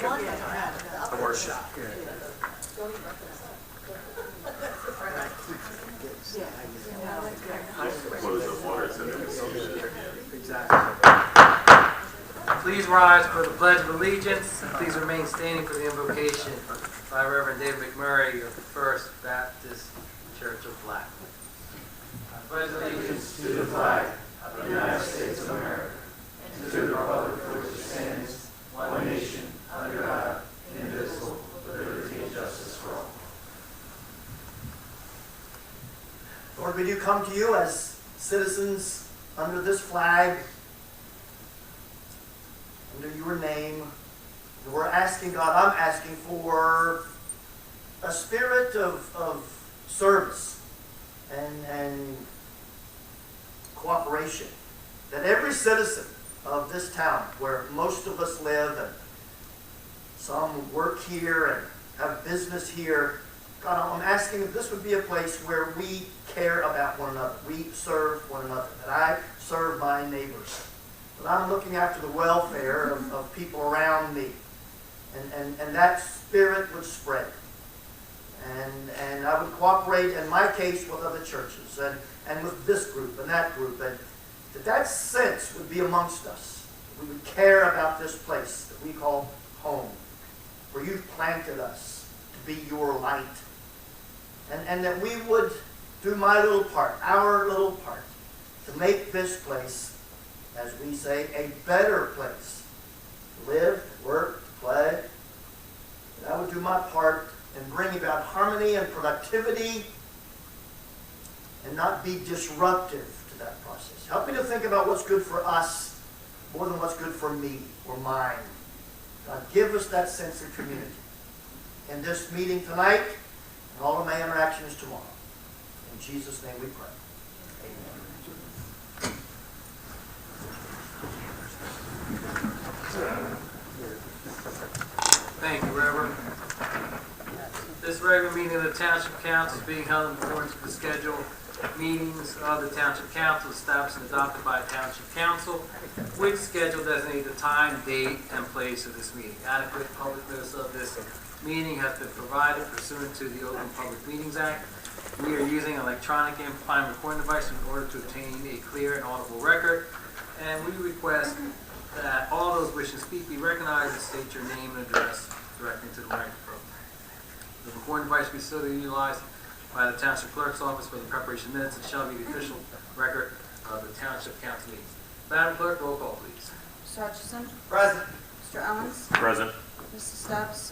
A worship. Please rise for the Pledge of Allegiance, and please remain standing for the invocation by Reverend David McMurray of the First Baptist Church of Blackwood. I pledge allegiance to the flag of the United States of America and to the republic for which it stands, one nation, under God, indivisible, with liberty and justice for all. Lord, we do come to you as citizens under this flag, under your name. And we're asking, God, I'm asking for a spirit of service and cooperation. That every citizen of this town, where most of us live, and some work here and have business here, God, I'm asking if this would be a place where we care about one another. We serve one another. That I serve my neighbors. That I'm looking after the welfare of people around me. And that spirit would spread. And I would cooperate, in my case, with other churches. And with this group and that group. And that sense would be amongst us. We would care about this place that we call home. Where you've planted us to be your light. And that we would do my little part, our little part, to make this place, as we say, a better place. To live, to work, to play. And I would do my part in bringing about harmony and productivity and not be disruptive to that process. Help me to think about what's good for us more than what's good for me or mine. God, give us that sense of community in this meeting tonight and all of my interactions tomorrow. In Jesus' name we pray. Amen. Thank you, Reverend. This regular meeting of the Township Council is being held in accordance with the schedule meetings of the Township Council established and adopted by the Township Council, which schedule designates the time, date, and place of this meeting. Adequate public notice of this meeting has been provided pursuant to the Open Public Meetings Act. We are using an electronic amplifying recording device in order to obtain a clear and audible record, and we request that all those wishing to speak be recognized and state your name and address directly to the microphone. The recording device will be still utilized by the Township Clerk's Office for the preparation of minutes and shall be the official record of the Township Council meetings. Madam Clerk, roll call, please. Mr. Hutchison? Present. Mr. Owens? Present. Mrs. Stubbs?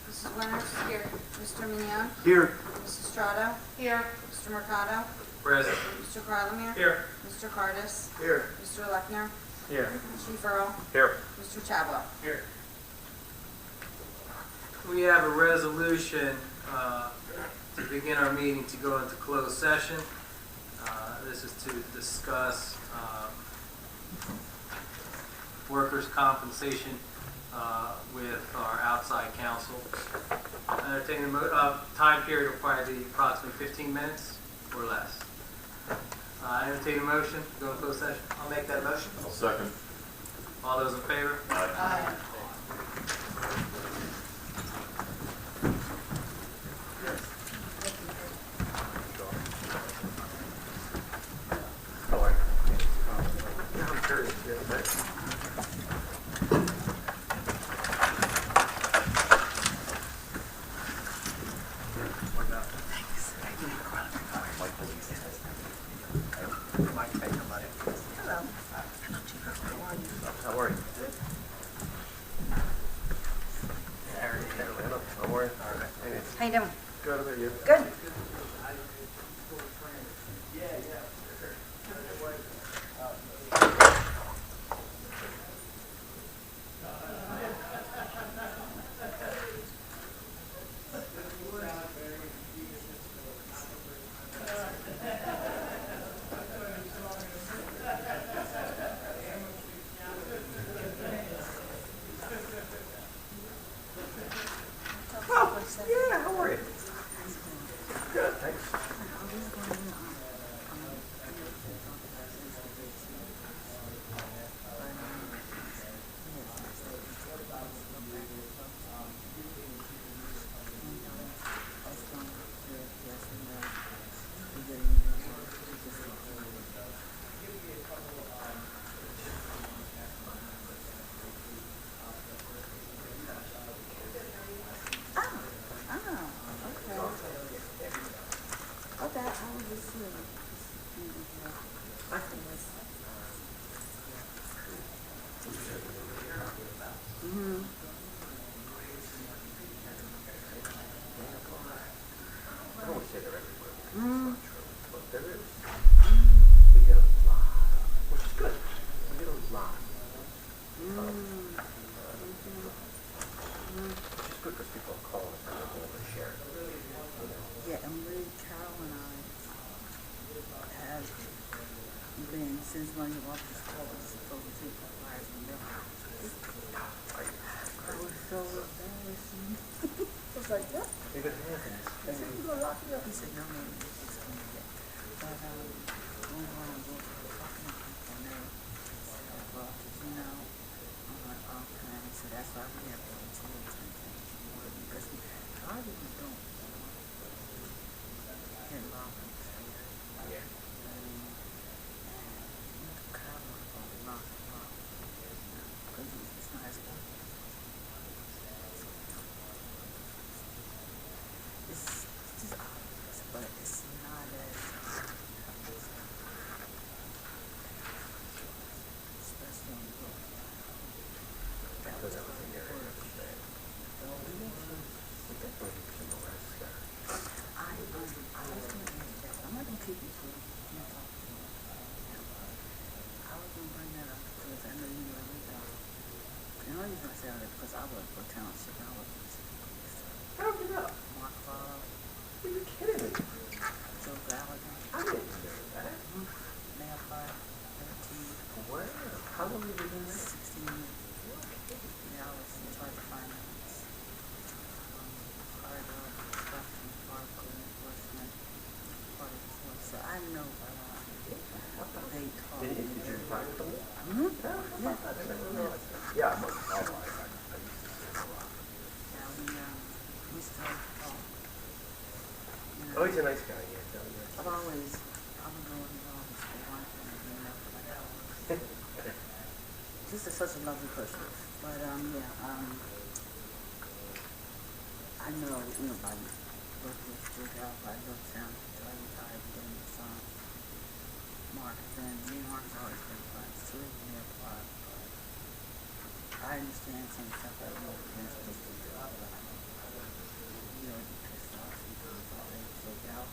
Mrs. Winters? Here. Mr. Mignon? Here. Mrs. Strato? Here. Mr. Mercado? Present. Mr. Carlemere? Here. Mr. Cardis? Here. Mr. Lechner? Here. Chief Earl? Here. Mr. Chabot? Here. We have a resolution to begin our meeting to go into closed session. This is to discuss workers' compensation with our outside counsel. Entertaining time period will probably be approximately 15 minutes or less. Entertain a motion to go into closed session. I'll make that motion. I'll second. All those in favor? Aye. How are you? Don't worry. All right. How you doing? Good. How about you? Good. Yeah. How are you? not true, but there is. We get a lot, which is good. We get a lot of, which is good because people call us and they're willing to share. You know. Yeah, and we, Carol and I, have been, since running the office calls, over to the fires and the I was so embarrassing. I was like, what? You're good hands. I said, you gonna lock me up? He said, no, it's coming yet. But, one while I'm going to the talking to people now, well, you know, I'm like, okay, so that's why we have volunteers and things, because I really don't get involved in this area. Yeah. It's not as good. It's just obvious, but it's not as especially on the road. That was Because everything there is understand. We definitely need some arrests there. I was gonna ask that. I'm not gonna keep you to it. I'm not talking to you. I was gonna bring that up because I know you know everything. And the only reason I say that is because I work for Township and I work for the city police. How did you know? Mark Farr, Are you kidding me? Joe Gallagher, I didn't know that. Mayor Farr, 13, Wow. How long have you been doing that? 16 years. Yeah, I was in charge of finance, corridor, construction, park, code enforcement, part of the force. So I know they talk. Did you apply with them? Mm-hmm. Yeah, I used to see a lot. Yeah, we still talk. You know, Oh, he's a nice guy, yeah. I've been going in the office for one thing, and then for like hours. He's such a lovely person. But, I know, by working with Joe out by Gloucester Township, I retired and then his son, Mark, and me and Mark have always been friends too, and they're apart, but I understand some stuff I don't know against this job. You know, you pissed off because they so out.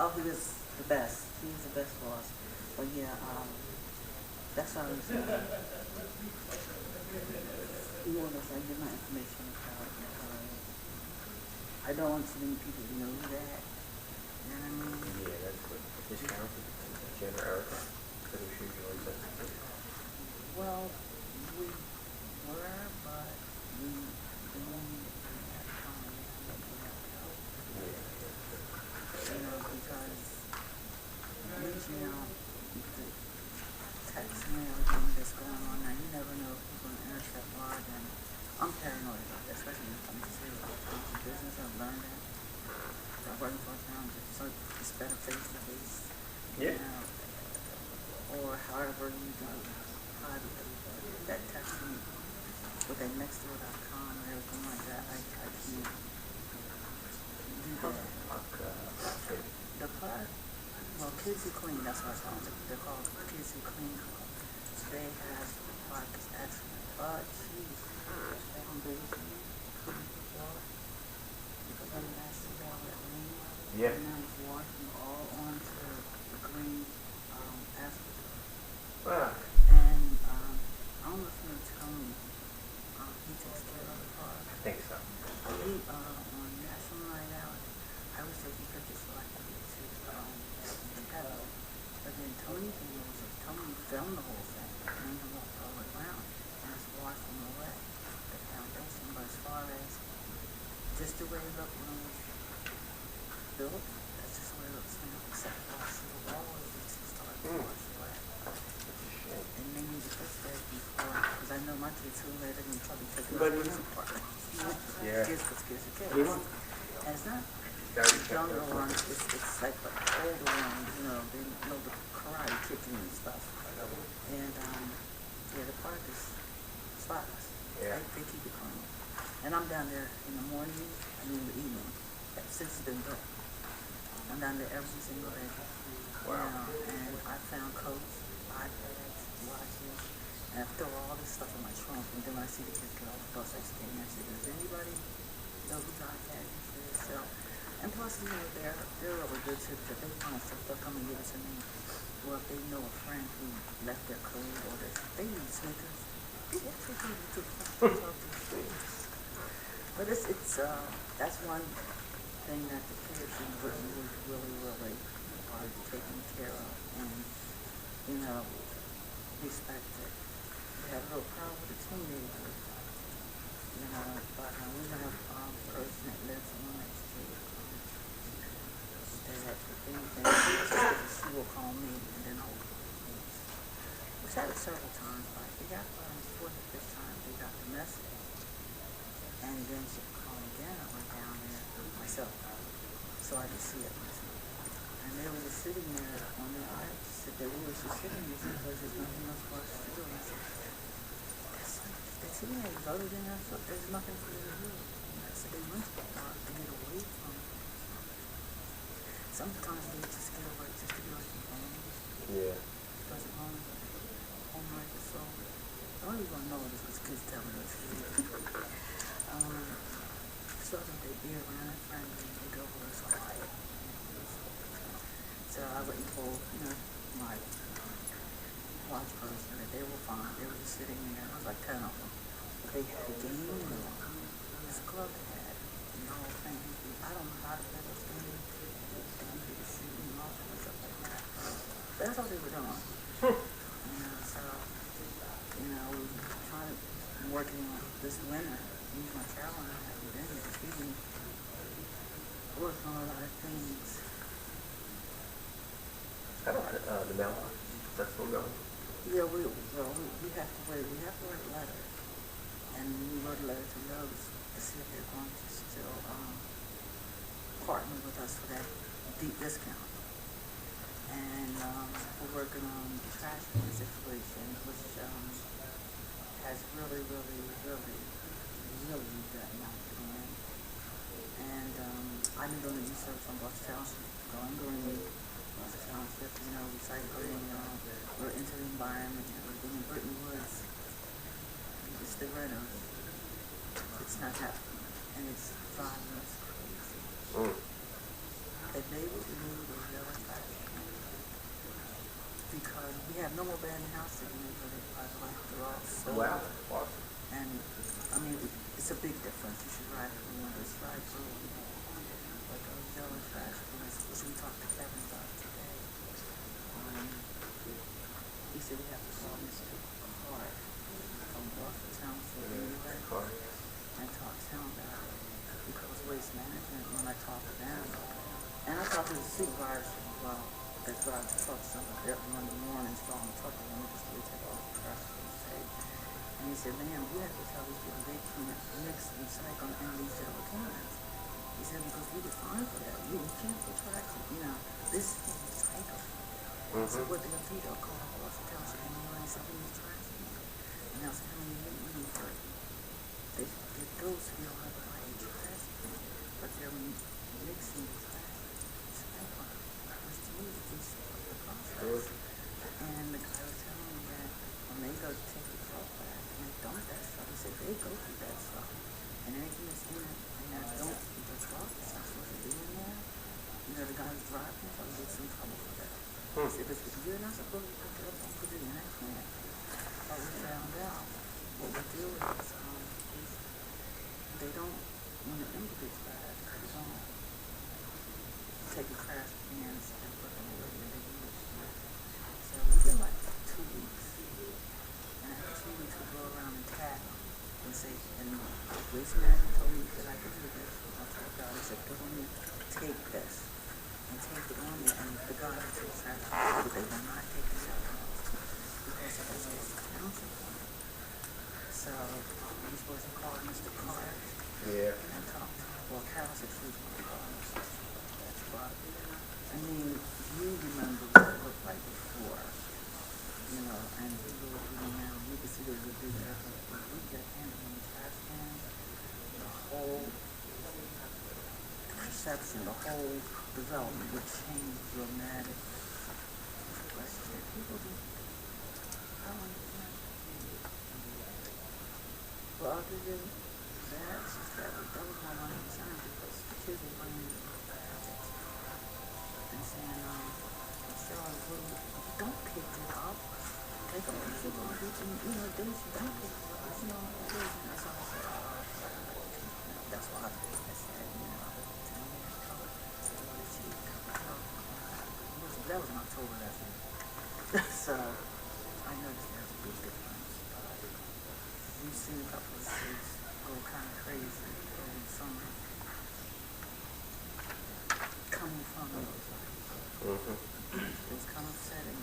Oh, he was the best. He was the best for us. But yeah, that's what I was saying. You know, that's I get my information about because I don't want too many people to know that. You know what I mean? Yeah, that's good. This council, Jen or Erica, because I'm sure you always have to do. Well, we were, but we didn't have time to have help. You know, because reaching out, you could text me everything that's going on now. You never know if you're going to intercept log, and I'm paranoid about that, especially when it comes to business. I've learned that. I'm working for a town, so it's better face to face. Yeah. Or however you do that text me with that nextdoor.com and everything like that. I can't do that. The part, well, Kids Who Clean, that's what it's called. They're called Kids Who Clean Club. They have the park is excellent, but geez, they don't do it. Because when I see all that rain, Yeah. and I was walking all onto the green asphalt. Ah. And I don't know if you know Tony, he takes care of the park. I think so. We, on National Night Out, I was taking pictures so I could get to Kettle. But then Tony filmed the whole thing, and he walked all the way around, and it's washing away the foundation. But as far as just the way it looked when it was built, that's just the way it looks now, except for I see the walls, it's starting to wash away. And they need to fix that before, because I know my kids who later can probably take it away apart. Yeah. Kids. And it's not Very younger ones, it's like the older ones, they know the karate kicking and stuff. And, the park is spotless. Yeah. They keep it clean. And I'm down there in the morning and in the evening, since it's been built. I'm down there every single day. Wow. And I found coats, iPads, watches, and I throw all this stuff in my trunk. And then when I see the kids get off the bus, I just came and I said, does anybody know who God has you for yourself. And plus, you know, they're really good too, because they find stuff, they'll come and give it to me. Or if they know a friend who left their clothes or they need sneakers. Yeah, that's okay, you took the But that's one thing that the kids in Britain really are taken care of and, you know, respected. We have a little problem with the teenagers, you know, but we have a person that lives on that street that if anything, she will call me and then I'll which happened several times, like they got fourth or fifth time they got the message. And then she called again, I went down there myself, so I could see it myself. And they were just sitting there on the aisle, we were just sitting there because there's nothing else for us to do. And I said, the teenagers, other than that, there's nothing for them to do. And I said, they went to the park to get away from it. Sometimes they just get away just to get away from home. Yeah. Because of home life is so, I don't even know this was kids telling us. So that they be around and friendly, they go over so quiet. So I went and told, you know, my watch person that they were fine. They were just sitting there. I was like 10 of them. But they had a game and this club they had, and the whole thing. I don't know how to play those games. They were shooting off and stuff like that. But that's all they were doing. You know, so, you know, we were trying to, working on this winter, use my calendar, I haven't been there. We've been working on a lot of things. I don't know, the mailbox, that's still going. Yeah, we have to wait. We have to write a letter. And we wrote a letter to Lowe's to see if they're going to still partner with us for that deep discount. And we're working on the trash can situation, which has really gotten out of hand. And I've been doing research on Gloucester Township, going green, Gloucester Township, you know, recycling, we're into the environment, everything in Britain Woods. It's the renters. It's not happening. And it's driving us crazy. If they would remove the yellow trash can, because we have no more abandoned houses anymore, by the way, they're all sold. Wow, awesome. And, I mean, it's a big difference. You should ride through one of those drive through. Like those yellow trash cans, which we talked to Kevin about today. He said we have to call Mr. Hart from Gloucester Township anyway and talk to him about it. Because waste management, when I talk to them, and I talk to the supervisor as well, that drives the truck somewhere Monday mornings, so I'm trucking them just to take all the trash from the state. And he said, man, we have to tell these people they can't mix recycle and these yellow cans. He said, because we get fined for that. You can't put trash, you know, this is recycle. So what they're going to do, they'll call up Gloucester Township and they say, we need trash. And they'll say, how many you need for it? It goes to your other way, trash, but they're mixing trash, recycle, which to me is just the process. And the guy was telling me that when they go to take the truck back and dump that stuff, he said they go through that stuff. And anything that's in it, and that don't, the truck, it's not supposed to be in there. You know, the guy who's driving, so he gets in trouble for that. He said, but if you're not supposed to pick it up, don't put it in that can. But we found out what we do is, they don't, when the empty gets back, they don't take the trash cans and put them away where they use. So we get like 2 weeks. And after 2 weeks, we go around and tag them and say, and waste management told me that I could do this. I told God, I said, put on me, take this. And take it on there, and the guy who takes trash, but they will not take the trash out. Because it was a township. So, we're supposed to call Mr. Carter. Yeah. And talk to him. Well, Carol said she was going to call Mr. That's but, I mean, you remember what it looked like before, you know, and you look now, you can see there's a big difference. When we get in on the trash can, the whole perception, the whole development would change dramatically. People do. I don't understand. Well, other than that was my one concern because the kids were bringing and saying, Michelle, don't pick it up. Take a picture of it and, then she don't pick it up. It is. And that's all I said. That's why I said, tell me that color. That was in October, that's it. So, I noticed there's a big difference. We've seen a couple of states go kind of crazy over the summer. Coming from those it was kind of upsetting.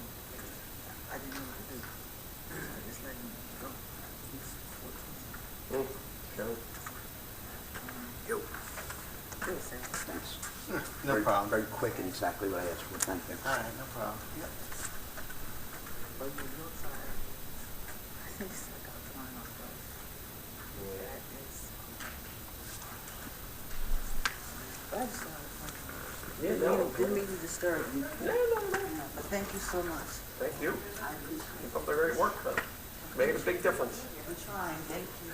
I didn't know what to do. So I just let him go. He was 14. Yo. Good, sir. Thanks. No problem. Very quick and exactly what I asked for. Thank you. All right, no problem. Yep. But you look tired. I think it's like I'm flying off those. That is. I just thought it was funny. Didn't mean to disturb you. No. But thank you so much. Thank you. I appreciate Keep up the great work, though. Making a big difference. it. We're trying. Thank you.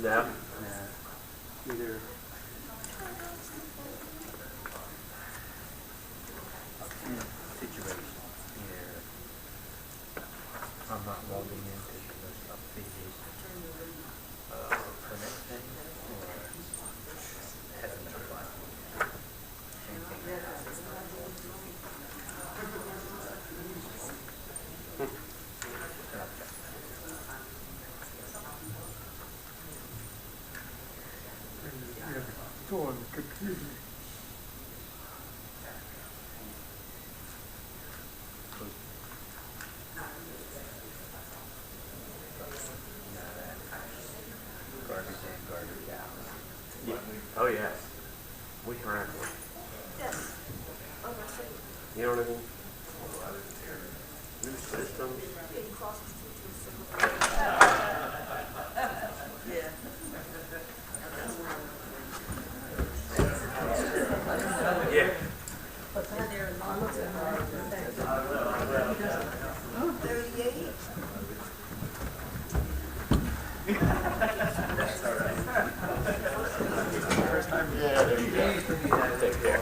No. Either situation here, I'm not logging into the most updated permit thing, or hasn't been applied. Garbage in, garbage out. Yeah. Oh, yes. We heard one. Yes. You know what I mean? New systems. Yeah. Take care.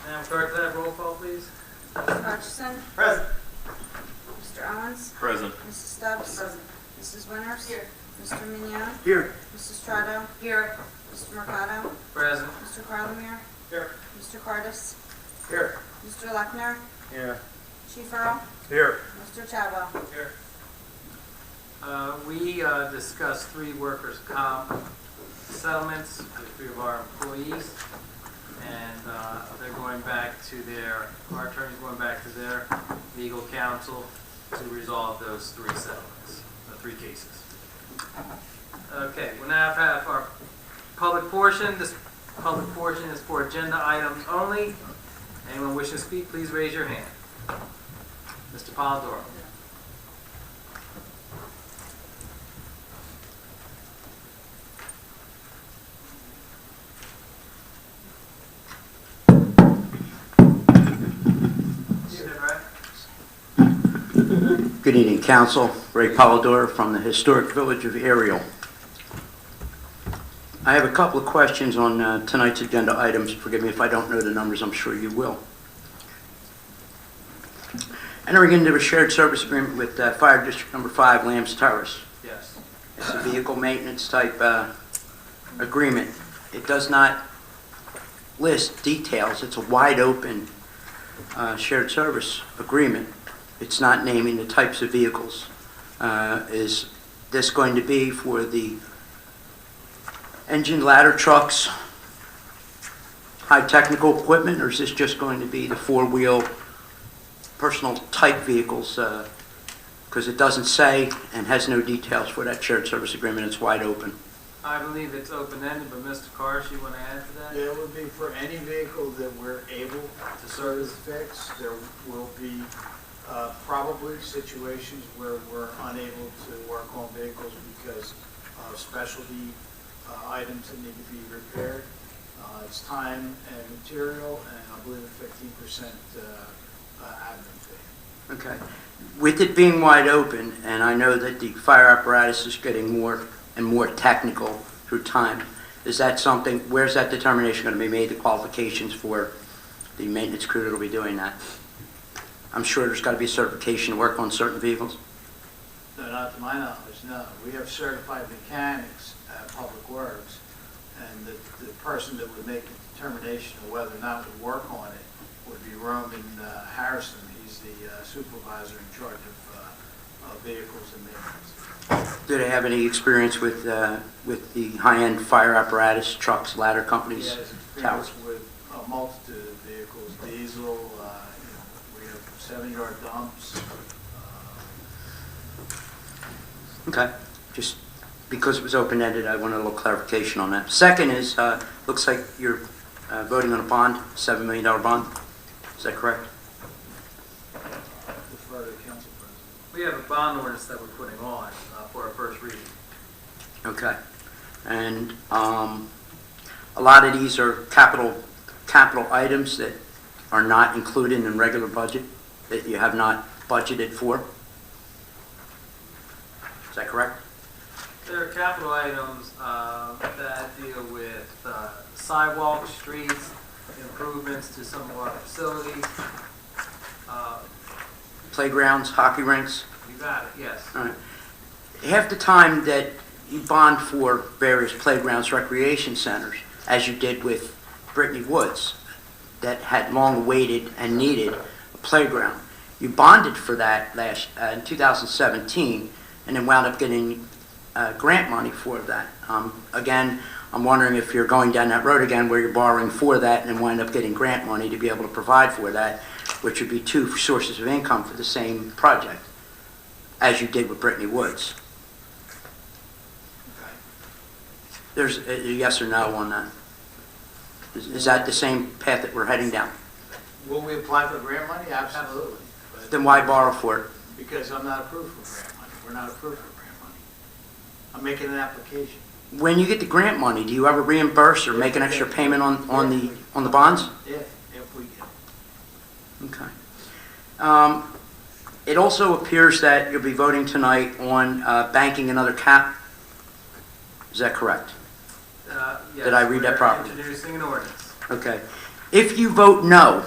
Madam Clerk, can I have roll call, please? Mr. Hutchison? Present. Mr. Owens? Present. Mrs. Stubbs? Mrs. Winters? Here. Mr. Mignon? Here. Mrs. Strato? Here. Mr. Mercado? Present. Mr. Carlemere? Here. Mr. Cardis? Here. Mr. Lechner? Here. Chief Earl? Here. Mr. Chadwell? Here. We discussed 3 workers' comp settlements with 3 of our employees. And they're going back to our attorney's going back to their legal counsel to resolve those 3 settlements, the 3 cases. Okay, we now have our public portion. This public portion is for agenda items only. Anyone wishing to speak, please raise your hand. Mr. Polidoro. Good evening, Council. Ray Polidor from the historic village of Ariel. I have a couple of questions on tonight's agenda items. Forgive me if I don't know the numbers, I'm sure you will. Entering into a shared service agreement with Fire District Number 5, Lambs Terrace. Yes. It's a vehicle maintenance type agreement. It does not list details. It's a wide open shared service agreement. It's not naming the types of vehicles. Is this going to be for the engine ladder trucks, high technical equipment, or is this just going to be the 4-wheel personal type vehicles? Because it doesn't say and has no details for that shared service agreement. It's wide open. I believe it's open-ended, but Mr. Karsh, you want to add to that? Yeah, it would be for any vehicle that we're able to service fix. There will be probably situations where we're unable to work on vehicles because of specialty items that need to be repaired. It's time and material, and I believe a 15% admin fee. Okay. With it being wide open, and I know that the fire apparatus is getting more and more technical through time, is that something, where's that determination going to be made, the qualifications for the maintenance crew that will be doing that? I'm sure there's got to be a certification to work on certain vehicles. No, not to my knowledge, no. We have certified mechanics at Public Works, and the person that would make the determination of whether or not would work on it would be Roman Harrison. He's the supervisor in charge of vehicles and maintenance. Do they have any experience with the high-end fire apparatus, trucks, ladder companies, He has towers? experience with a multitude of vehicles, diesel, we have 7-yard dumps. Okay, just because it was open-ended, I wanted a little clarification on that. Second is, looks like you're voting on a bond, $7 million bond. Is that correct? Defer to the council president. We have a bond ordinance that we're putting on for our first reading. Okay. And a lot of these are capital items that are not included in regular budget, that you have not budgeted for. Is that correct? There are capital items that deal with sidewalks, streets, improvements to some of our facilities. Playgrounds, hockey rinks? You got it, yes. All right. Half the time that you bond for various playgrounds, recreation centers, as you did with Brittany Woods, that had long awaited and needed a playground. You bonded for that in 2017, and then wound up getting grant money for that. Again, I'm wondering if you're going down that road again where you're borrowing for that and wind up getting grant money to be able to provide for that, which would be two sources of income for the same project, as you did with Brittany Woods. Okay. There's a yes or no on that. Is that the same path that we're heading down? Will we apply for grant money? Absolutely. But Then why borrow for it? because I'm not approved for grant money. We're not approved for grant money. I'm making an application. When you get the grant money, do you ever reimburse or make an extra payment on the bonds? If we get it. Okay. It also appears that you'll be voting tonight on banking another cap. Is that correct? Yes, Did I read that we're properly? Introducing an ordinance. Okay. If you vote no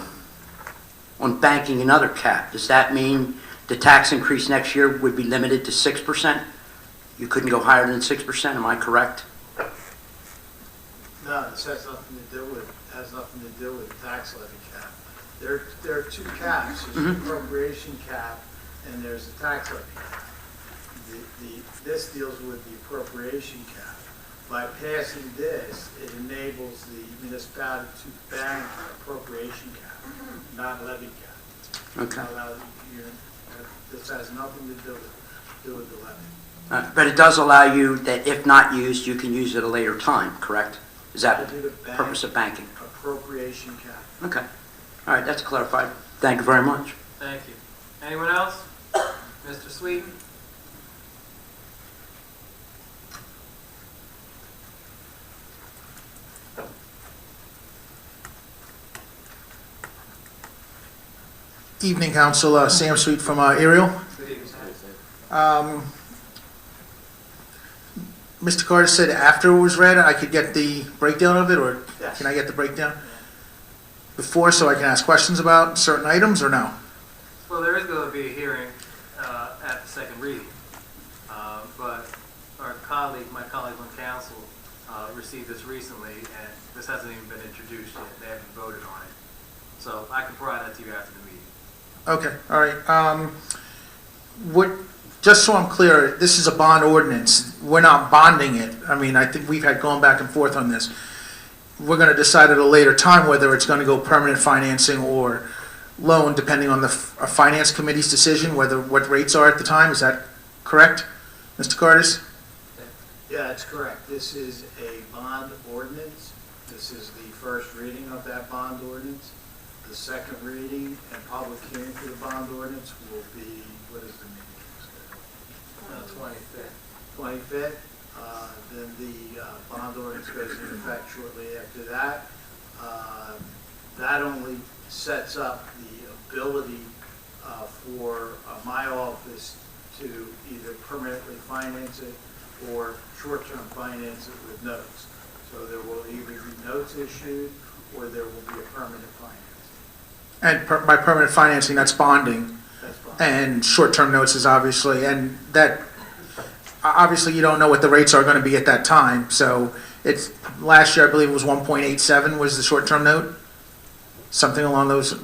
on banking another cap, does that mean the tax increase next year would be limited to 6%? You couldn't go higher than 6%, am I correct? No, this has nothing to do with the tax levy cap. There are two caps. There's the appropriation cap and there's the tax levy cap. This deals with the appropriation cap. By passing this, it enables the municipality to bank appropriation cap, not levy cap. Okay. This has nothing to do with the levy. But it does allow you that if not used, you can use it at a later time, correct? Is that To do the the purpose of banking? Appropriation cap. Okay. All right, that's clarified. Thank you very much. Thank you. Anyone else? Mr. Sweet? Evening, Council. Sam Sweet from Ariel. Mr. Carter said after it was read, I could get the breakdown of it, or Yes. can I get the breakdown before so I can ask questions about certain items, or no? Well, there is going to be a hearing at the second reading, but my colleague on council received this recently, and this hasn't even been introduced yet. They haven't voted on it. So I can provide that to you after the meeting. Okay, all right. Just so I'm clear, this is a bond ordinance. We're not bonding it. I mean, I think we've had gone back and forth on this. We're going to decide at a later time whether it's going to go permanent financing or loan, depending on the finance committee's decision, what rates are at the time. Is that correct, Mr. Cardis? Yeah, that's correct. This is a bond ordinance. This is the first reading of that bond ordinance. The second reading and public hearing for the bond ordinance will be, what is the meeting schedule? 25th. 25th. Then the bond ordinance goes into effect shortly after that. That only sets up the ability for my office to either permanently finance it or short-term finance it with notes. So there will either be notes issued or there will be a permanent financing. And by permanent financing, that's bonding, That's fine. and short-term notes is obviously, and that, obviously you don't know what the rates are gonna be at that time, so it's, last year I believe it was 1.87 was the short-term note? Something along those,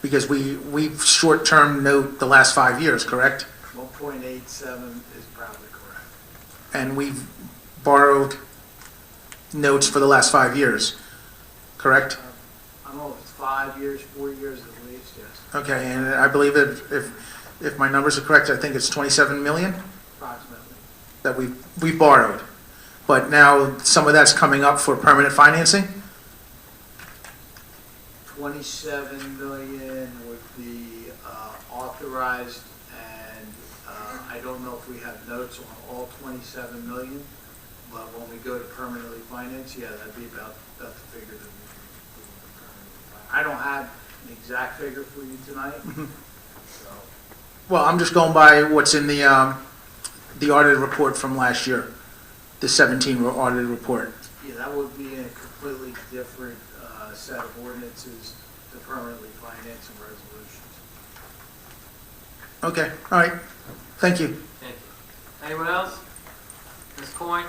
because we've short-term note the last 5 years, correct? 1.87 is probably correct. And we've borrowed notes for the last 5 years, correct? I don't know if it's 5 years, 4 years at least, yes, Okay, and I believe if my numbers are correct, I think it's 27 million approximately. that we've borrowed. But now some of that's coming up for permanent financing? 27 million would be authorized, and I don't know if we have notes on all 27 million, but when we go to permanently finance, yeah, that'd be about the figure that we permanently finance. I don't have an exact figure for you tonight, so. Well, I'm just going by what's in the audited report from last year, the 17 audited report. Yeah, that would be a completely different set of ordinances to permanently finance and resolutions. Okay, all right, thank you. Thank you. Anyone else? Ms. Coyne?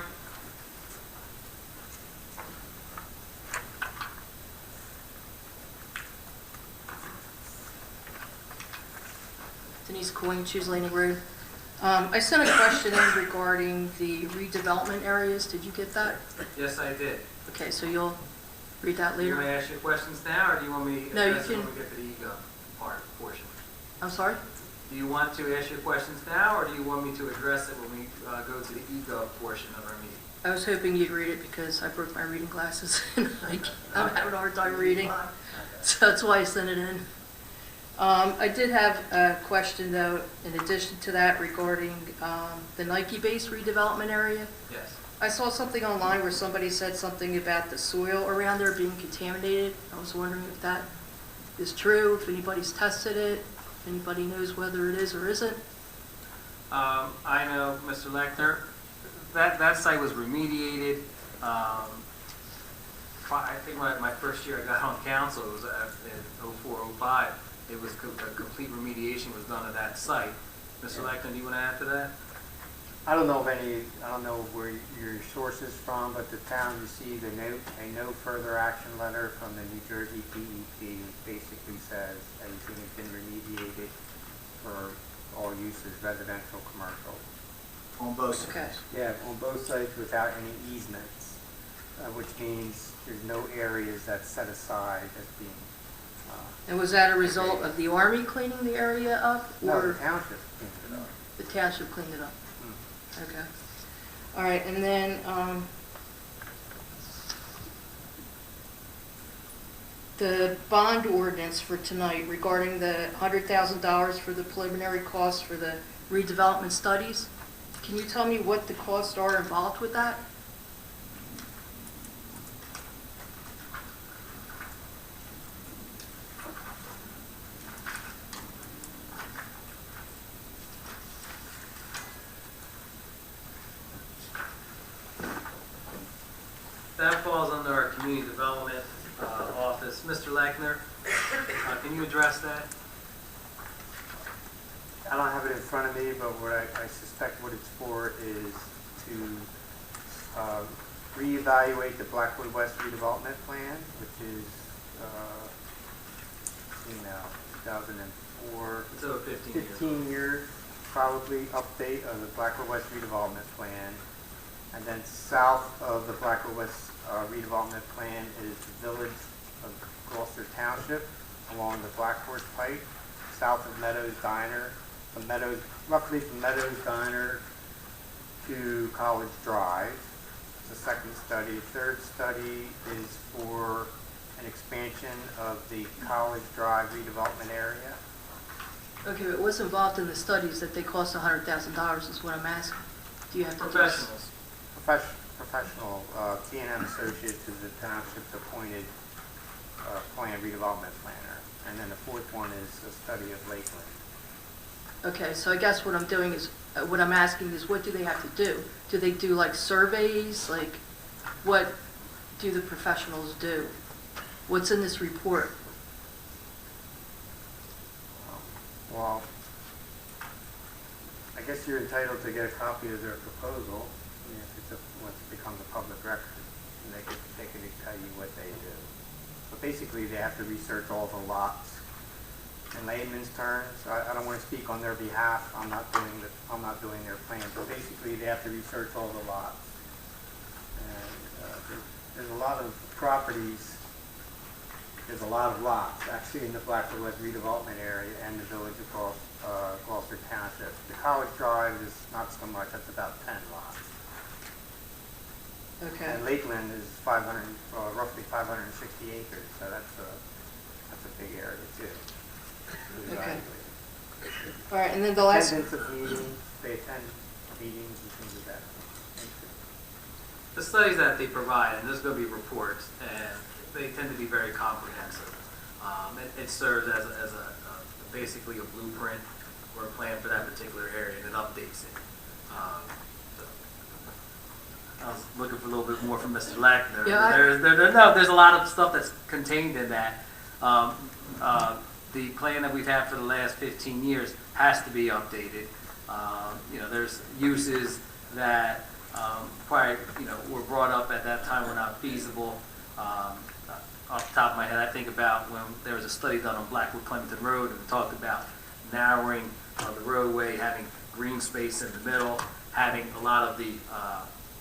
Denise Coyne, Shoes Landing Road. I sent a question in regarding the redevelopment areas. Did you get that? Yes, I did. Okay, so you'll read that Do you want later? me to ask you questions now, or do you want me to No, you address it when can- we get to the ego portion? I'm sorry? Do you want to ask your questions now, or do you want me to address it when we go to the ego portion of our meeting? I was hoping you'd read it because I broke my reading glasses and I'm having a hard time reading. So that's why I sent it in. I did have a question though, in addition to that regarding the Nike base redevelopment area. Yes. I saw something online where somebody said something about the soil around there being contaminated. I was wondering if that is true, if anybody's tested it, if anybody knows whether it is or isn't. I know, Mr. Lechner, that site was remediated. I think my first year I got on council, it was in 04, 05. It was a complete remediation was done of that site. Mr. Lechner, do you want to add to that? I don't know where your source is from, but the town received a no further action letter from the New Jersey DEP, which basically says everything has been remediated for all uses, residential, commercial. On both Okay. sides. Yeah, on both sides without any easements, which means there's no areas that's set aside as being, And was that a result of the Army cleaning the area up? no, the Or township cleaned it up. the township cleaned it up? Hmm. Okay. All right, and then, the bond ordinance for tonight regarding the $100,000 for the preliminary costs for the redevelopment studies. Can you tell me what the costs are involved with that? That falls under our community development office. Mr. Lechner, can you address that? I don't have it in front of me, but what I suspect what it's for is to reevaluate the Blackwood West redevelopment plan, which is, 2004. It's over 15 years. 15-year probably update of the Blackwood West redevelopment plan. And then south of the Blackwood West redevelopment plan is the village of Gloucester Township along the Black Horse Pike, south of Meadows Diner. Roughly from Meadows Diner to College Drive. It's the second study. Third study is for an expansion of the College Drive redevelopment area. Okay, but what's involved in the studies that they cost $100,000 is what I'm asking. Do you have to do Professionals. Professional, T&M Associates is the township's appointed plan redevelopment planner. And then the fourth one is a study of Lakeland. Okay, so I guess what I'm doing is, what I'm asking is, what do they have to do? Do they do like surveys? Like, what do the professionals do? What's in this report? Well, I guess you're entitled to get a copy of their proposal, if it's once it becomes a public record, and they can tell you what they do. But basically, they have to research all the lots. In layman's terms, I don't want to speak on their behalf. I'm not doing their plan. But basically, they have to research all the lots. And there's a lot of properties. There's a lot of lots actually in the Blackwood West redevelopment area and the village across Gloucester Township. The College Drive is not so much. That's about 10 lots. Okay. And Lakeland is roughly 560 acres. So that's a big area too. Okay. All right, and then the last. Attendance of meetings, they attend meetings and things of that nature. The studies that they provide, and there's going to be reports, and they tend to be very comprehensive. It serves as basically a blueprint or a plan for that particular area, and it updates it. So I was looking for a little bit more from Mr. Lackner. Yeah, There's a lot of stuff that's contained in that. The plan that we've had for the last 15 years has to be updated. There's uses that probably were brought up at that time were not feasible. Off the top of my head, I think about when there was a study done on Blackwood Clementon Road and talked about narrowing the roadway, having green space in the middle, having a lot of the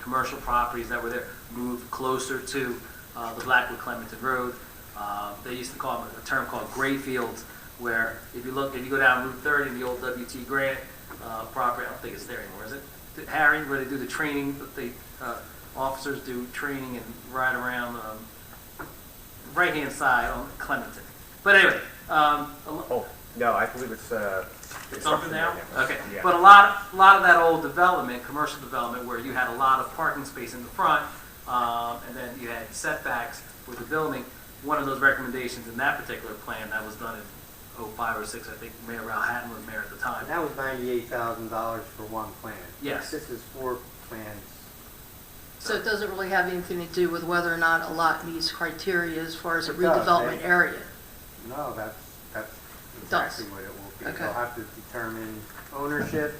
commercial properties that were there moved closer to the Blackwood Clementon Road. They used to call them a term called gray fields, where if you go down Route 30, the old W.T. Grant property, I don't think it's there anymore, is it? Harry, where they do the training, the officers do training and ride around right-hand side on Clementon. But anyway. No, I believe it's Something now? Okay. Yeah. But a lot of that old development, commercial development, where you had a lot of parking space in the front, and then you had setbacks with the building, one of those recommendations in that particular plan that was done in 05 or 06, I think Mayor Ralph Hatton was mayor at the time. And that was $98,000 for one plan. Yes. This is 4 plans. So it doesn't really have anything to do with whether or not a lot meets criteria as far as a It does, redevelopment they- area. No, that's does. exactly what it will be. Okay. They'll have to determine ownership,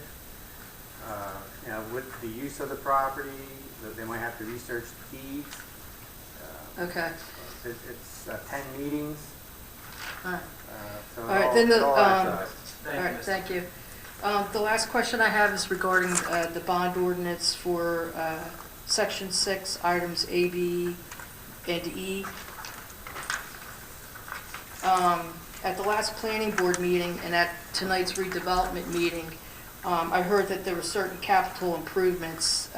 with the use of the property, they might have to research the deeds. Okay. It's 10 meetings. All right. So All right, then the, all all adds up. right, thank you. The last question I have is regarding the bond ordinance for Section 6, items A, B, and E. At the last planning board meeting and at tonight's redevelopment meeting, I heard that there were certain capital improvements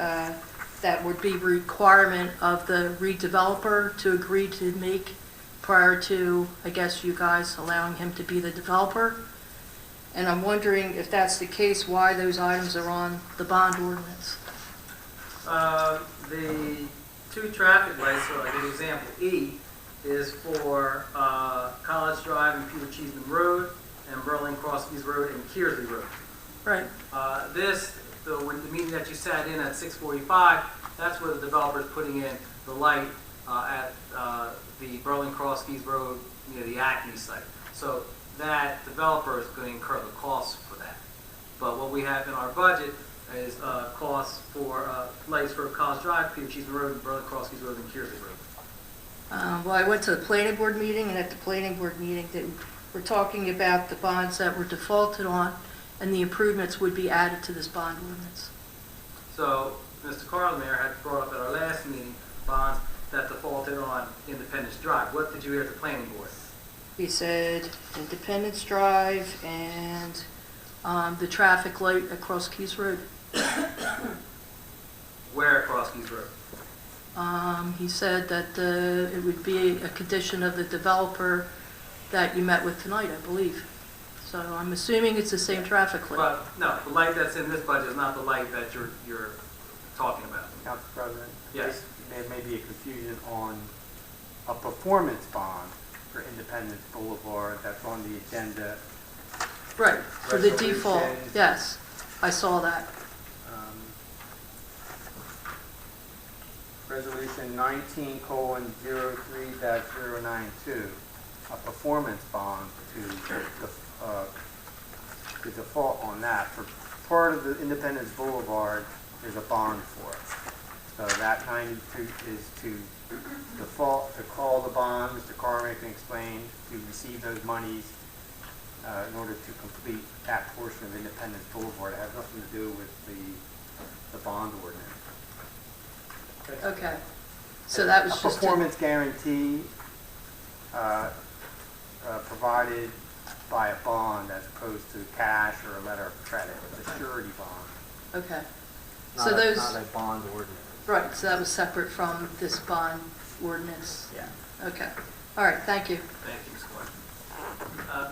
that would be requirement of the redeveloper to agree to make prior to, I guess, you guys allowing him to be the developer. And I'm wondering if that's the case, why those items are on the bond ordinance. The 2 traffic lights, so like an example, E is for College Drive and Peter Cheeseman Road, and Berlin Crosskeys Road and Kearsley Road. Right. When the meeting that you sat in at 6:45, that's where the developer's putting in the light at the Berlin Crosskeys Road near the Acme site. So that developer is going to incur the costs for that. But what we have in our budget is costs for lights for College Drive, Peter Cheeseman Road, and Berlin Crosskeys Road, and Kearsley Road. Well, I went to the planning board meeting, and at the planning board meeting, they were talking about the bonds that were defaulted on, and the improvements would be added to this bond ordinance. So Mr. Carlmayer had brought up at our last meeting bonds that defaulted on Independence Drive. What did you hear at the planning board? He said Independence Drive and the traffic light across Keys Road. Parsons Road? He said that it would be a condition of the developer that you met with tonight, I believe. So I'm assuming it's the same traffic light. But, no, the light that's in this budget is not the light that you're talking about. Council President? Yes. There may be a confusion on a performance bond for Independence Boulevard that's on the agenda. Right, for the default, Resolution. yes, I saw that. Resolution 19:03-092, a performance bond to default on that. For part of the Independence Boulevard, there's a bond for it. So that 92 is to default, to call the bond, Mr. Carmack explained, to receive those monies in order to complete that portion of Independence Boulevard. It has nothing to do with the bond ordinance. Okay, so that was A just. performance guarantee provided by a bond as opposed to cash or a letter of credit, a surety bond. Okay, Not so a- those, Not a bond ordinance. right, so that was separate from this bond ordinance? Yeah. Okay, all right, thank you. Thank you, Ms. Gordon.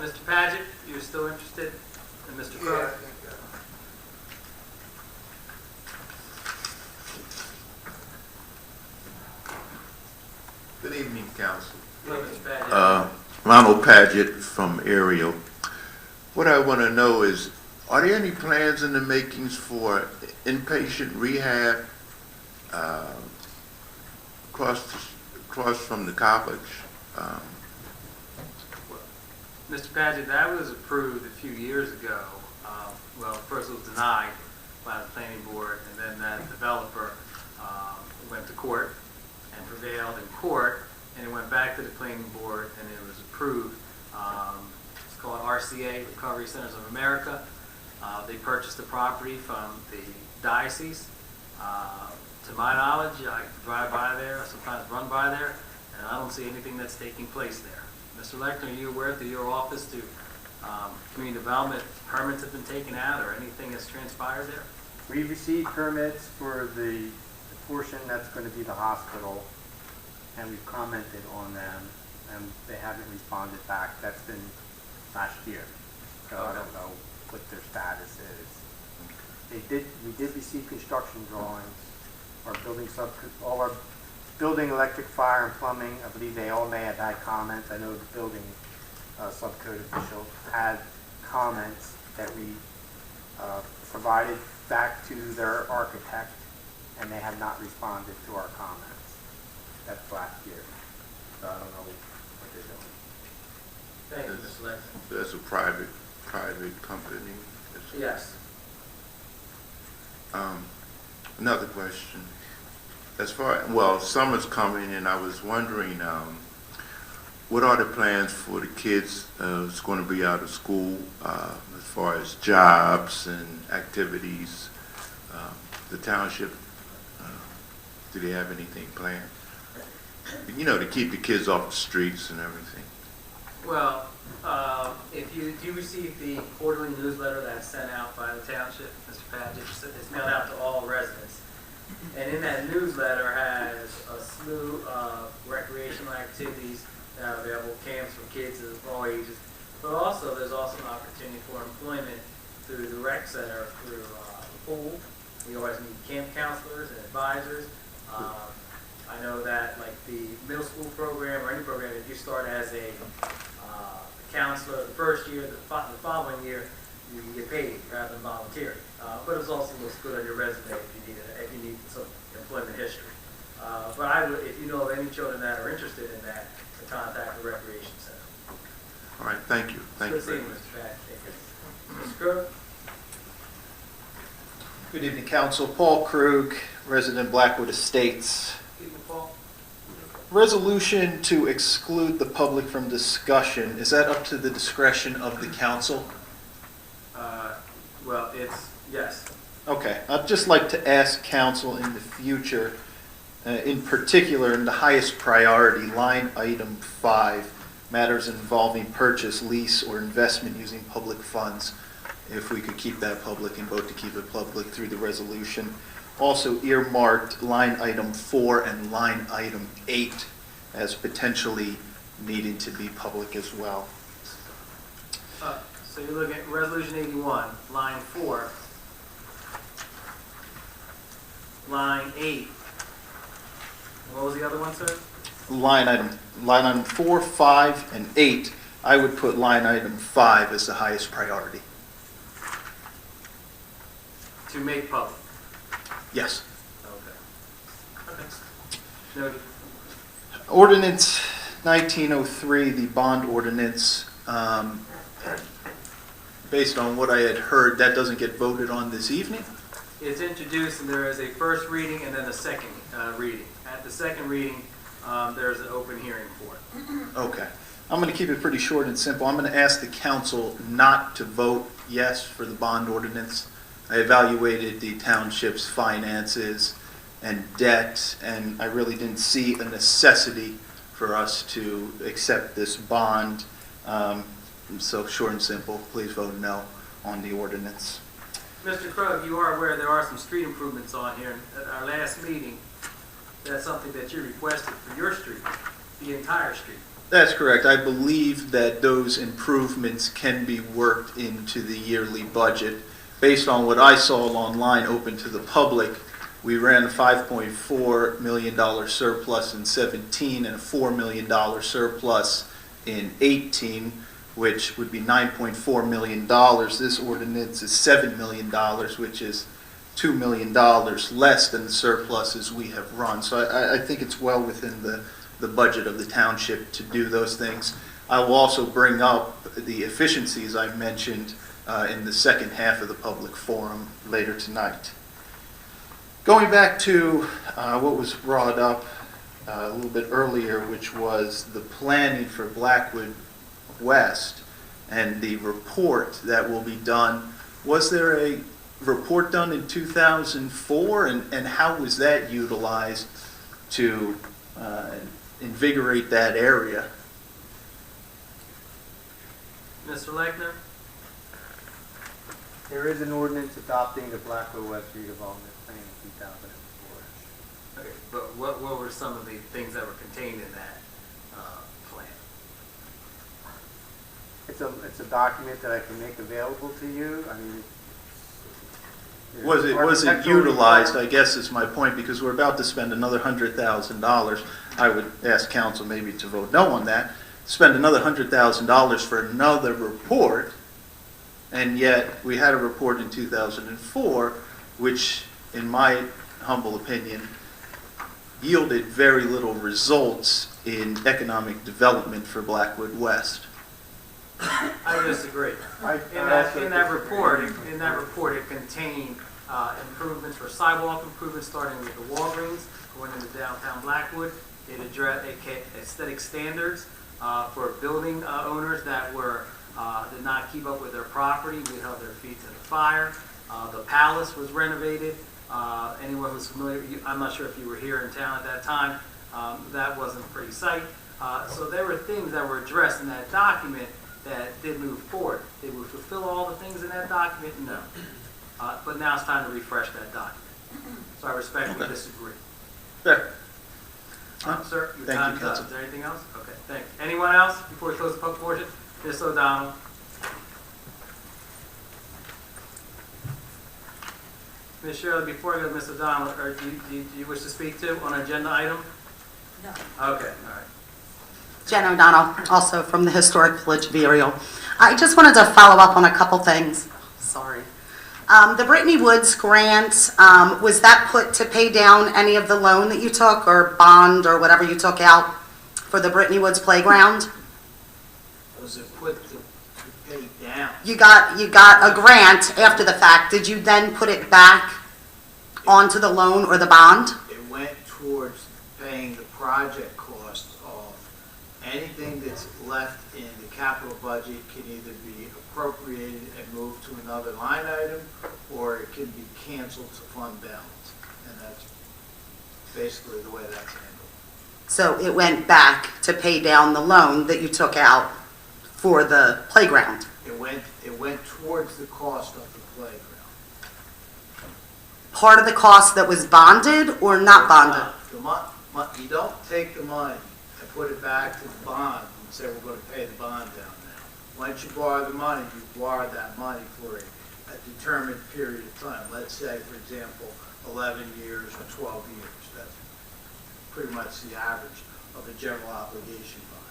Mr. Paget, you're still interested? And Mr. Crowe? Good evening, council. Hello, Mr. Paget. Ronald Paget from Ariel. What I want to know is, are there any plans in the makings for inpatient rehab across from the college? Mr. Paget, that was approved a few years ago. Well, first it was denied by the planning board, and then that developer went to court and prevailed in court, and it went back to the planning board, and it was approved. It's called RCA, Recovery Centers of America. They purchased the property from the diocese. To my knowledge, I drive by there, sometimes run by there, and I don't see anything that's taking place there. Mr. Lechner, are you aware through your office to community development permits have been taken out or anything has transpired there? We received permits for the portion that's going to be the hospital, and we've commented on them, and they haven't responded back. That's been last year, so I don't know what their status is. We did receive construction drawings. All our building, electric, fire, and plumbing, I believe they all may have had comments. I know the building subcode official had comments that we provided back to their architect, and they have not responded to our comments. That's last year. So I don't know what they're doing. Thank you, Mr. Lechner. That's a private company. Yes. Another question. Summer's coming, and I was wondering, what are the plans for the kids that's going to be out of school as far as jobs and activities? The township, do they have anything planned? To keep the kids off the streets and everything. Well, if you receive the quarterly newsletter that's sent out by the township, Mr. Paget, it's mailed out to all residents. And in that newsletter has a slew of recreational activities that are available, camps for kids of all ages. But also, there's also an opportunity for employment through the rec center, through the pool. We always need camp counselors and advisors. I know that like the middle school program or any program, if you start as a counselor the first year, the following year, you can get paid rather than volunteering. But it also looks good on your resume if you need some employment history. But I would, if you know of any children that are interested in that, to contact the recreation center. All right, thank you. Thank you Good very seeing you, much. Mr. Paget. Mr. Crowe? Good evening, Council. Paul Krug, resident Blackwood Estates. People, Paul? Resolution to exclude the public from discussion, is that up to the discretion of the council? Well, yes. Okay, I'd just like to ask council in the future, in particular, in the highest priority, line item 5, matters involving purchase, lease, or investment using public funds, if we could keep that public and vote to keep it public through the resolution. also earmarked line item 4 and line item 8 as potentially needing to be public as well. So you're looking at Resolution 81, line 4, line 8. What was the other one, sir? Line item 4, 5, and 8, I would put line item 5 as the highest priority. To make public. Yes. Okay. Okay. Noted. Ordinance 1903, the bond ordinance, based on what I had heard, that doesn't get voted on this evening? It's introduced and there is a first reading and then a second reading. At the second reading, there's an open hearing for it. Okay. I'm going to keep it pretty short and simple. I'm going to ask the council not to vote yes for the bond ordinance. I evaluated the township's finances and debt, and I really didn't see a necessity for us to accept this bond. So short and simple, please vote no on the ordinance. Mr. Krug, you are aware there are some street improvements on here. At our last meeting, that's something that you requested for your street, the entire street. That's correct. I believe that those improvements can be worked into the yearly budget. Based on what I saw online open to the public, we ran a $5.4 million surplus in 17 and a $4 million surplus in 18, which would be $9.4 million. This ordinance is $7 million, which is $2 million less than the surpluses we have run. So I think it's well within the budget of the township to do those things. I will also bring up the efficiencies I mentioned in the second half of the public forum later tonight. Going back to what was brought up a little bit earlier, which was the planning for Blackwood West and the report that will be done. Was there a report done in 2004, and how was that utilized to invigorate that area? Mr. Lechner? There is an ordinance adopting the Blackwood West redevelopment plan in 2004. Okay, but what were some of the things that were contained in that plan? It's a document that I can make available to you. I mean, Was it utilized, I guess is my point, because we're about to spend another $100,000. I would ask council maybe to vote no on that. Spend another $100,000 for another report, and yet we had a report in 2004, which, in my humble opinion, yielded very little results in economic development for Blackwood West. I disagree. In that report, it contained improvements for sidewalk improvements, starting with the Walgreens, going into downtown Blackwood. It addressed aesthetic standards for building owners that did not keep up with their property. We held their feet to the fire. The palace was renovated. Anyone who's familiar, I'm not sure if you were here in town at that time. That wasn't a pretty sight. So there were things that were addressed in that document that did move forward. They would fulfill all the things in that document? No. But now it's time to refresh that document. So I respectfully disagree. Fair. Sir, your Thank you, time's up. Council. Is there anything else? Okay, thank you. Anyone else before we close the public portion? Ms. O'Donnell. Ms. Shirley, before I go to Ms. O'Donnell, do you wish to speak to on an agenda item? No. Okay, all right. Jen O'Donnell, also from the Historic Village of Ariel. I just wanted to follow up on a couple things. Sorry. The Brittany Woods grant, was that put to pay down any of the loan that you took or bond or whatever you took out for the Brittany Woods playground? Was it put to pay down? You got a grant after the fact. Did you then put it back onto the loan or the bond? It went towards paying the project cost of anything that's left in the capital budget can either be appropriated and moved to another line item, or it can be canceled to fund balance. And that's basically the way that's handled. So it went back to pay down the loan that you took out for the playground. It went towards the cost of the playground. part of the cost that was bonded or not bonded? You don't take the money and put it back to the bond and say, we're going to pay the bond down now. Once you borrow the money, you borrow that money for a determined period of time. Let's say, for example, 11 years or 12 years. That's pretty much the average of a general obligation bond.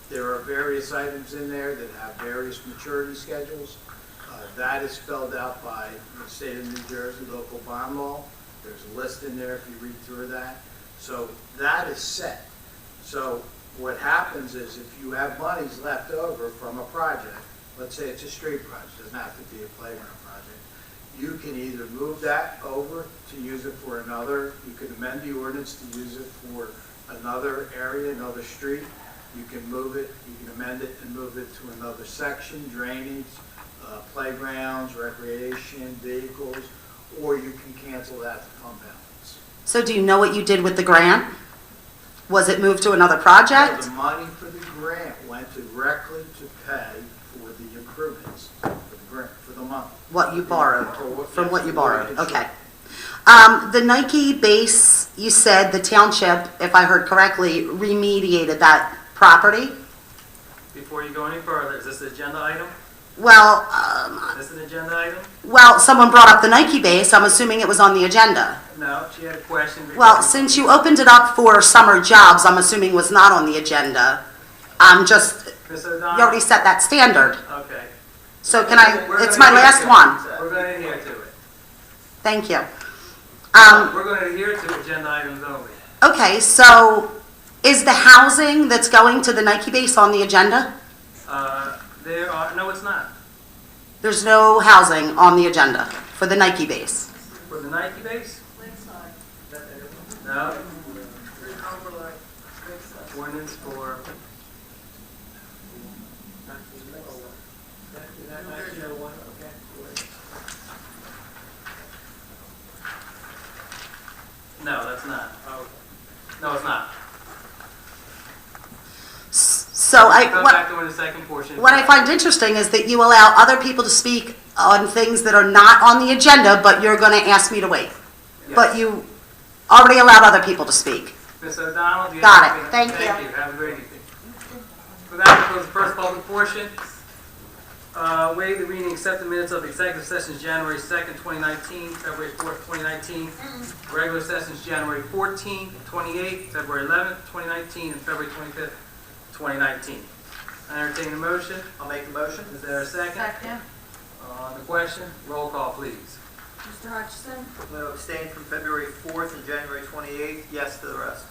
There are various items in there that have various maturity schedules. That is spelled out by the state of New Jersey local bond law. There's a list in there if you read through that. So that is set. So what happens is if you have monies left over from a project, let's say it's a street project, doesn't have to be a playground project, you can either move that over to use it for another, you can amend the ordinance to use it for another area, another street. You can move it, you can amend it and move it to another section, drainage, playgrounds, recreation, vehicles, or you can cancel that to fund balance. So do you know what you did with the grant? Was it moved to another project? The money for the grant went directly to pay for the improvements for the grant, for the month. What you borrowed, from what you borrowed, okay. The Nike base, you said the township, if I heard correctly, remediated that property? Before you go any further, is this an agenda item? Well, Is this an agenda item? well, someone brought up the Nike base, I'm assuming it was on the agenda. No, she had a question. Well, since you opened it up for summer jobs, I'm assuming was not on the agenda. I'm just, Ms. you O'Donnell? already set that standard. Okay. So can I, We're it's gonna my adhere last to it. one. We're going to adhere to it. Thank you. We're going to adhere to agenda items only. Okay, so is the housing that's going to the Nike base on the agenda? No, it's not. There's no housing on the agenda for the Nike base. For the Nike base? No. Ordinance for. No, that's not. No, it's not. So Come back to it in the second portion. what I find interesting is that you allow other people to speak on things that are not on the agenda, but you're going to ask me to wait. Yes. But you already allowed other people to speak. Ms. O'Donnell, do you Got have it. anything? Thank you. Have a great evening. For that, we close the first public portion. Waive the reading, accept the minutes of executive sessions January 2nd, 2019, February 4th, 2019, regular sessions January 14th, 28th, February 11th, 2019, and February 25th, 2019. I entertain the motion. I'll make the motion. Is there a second? Second. On the question, roll call, please. Mr. Hutchison? We'll abstain from February 4th and January 28th, yes to the rest.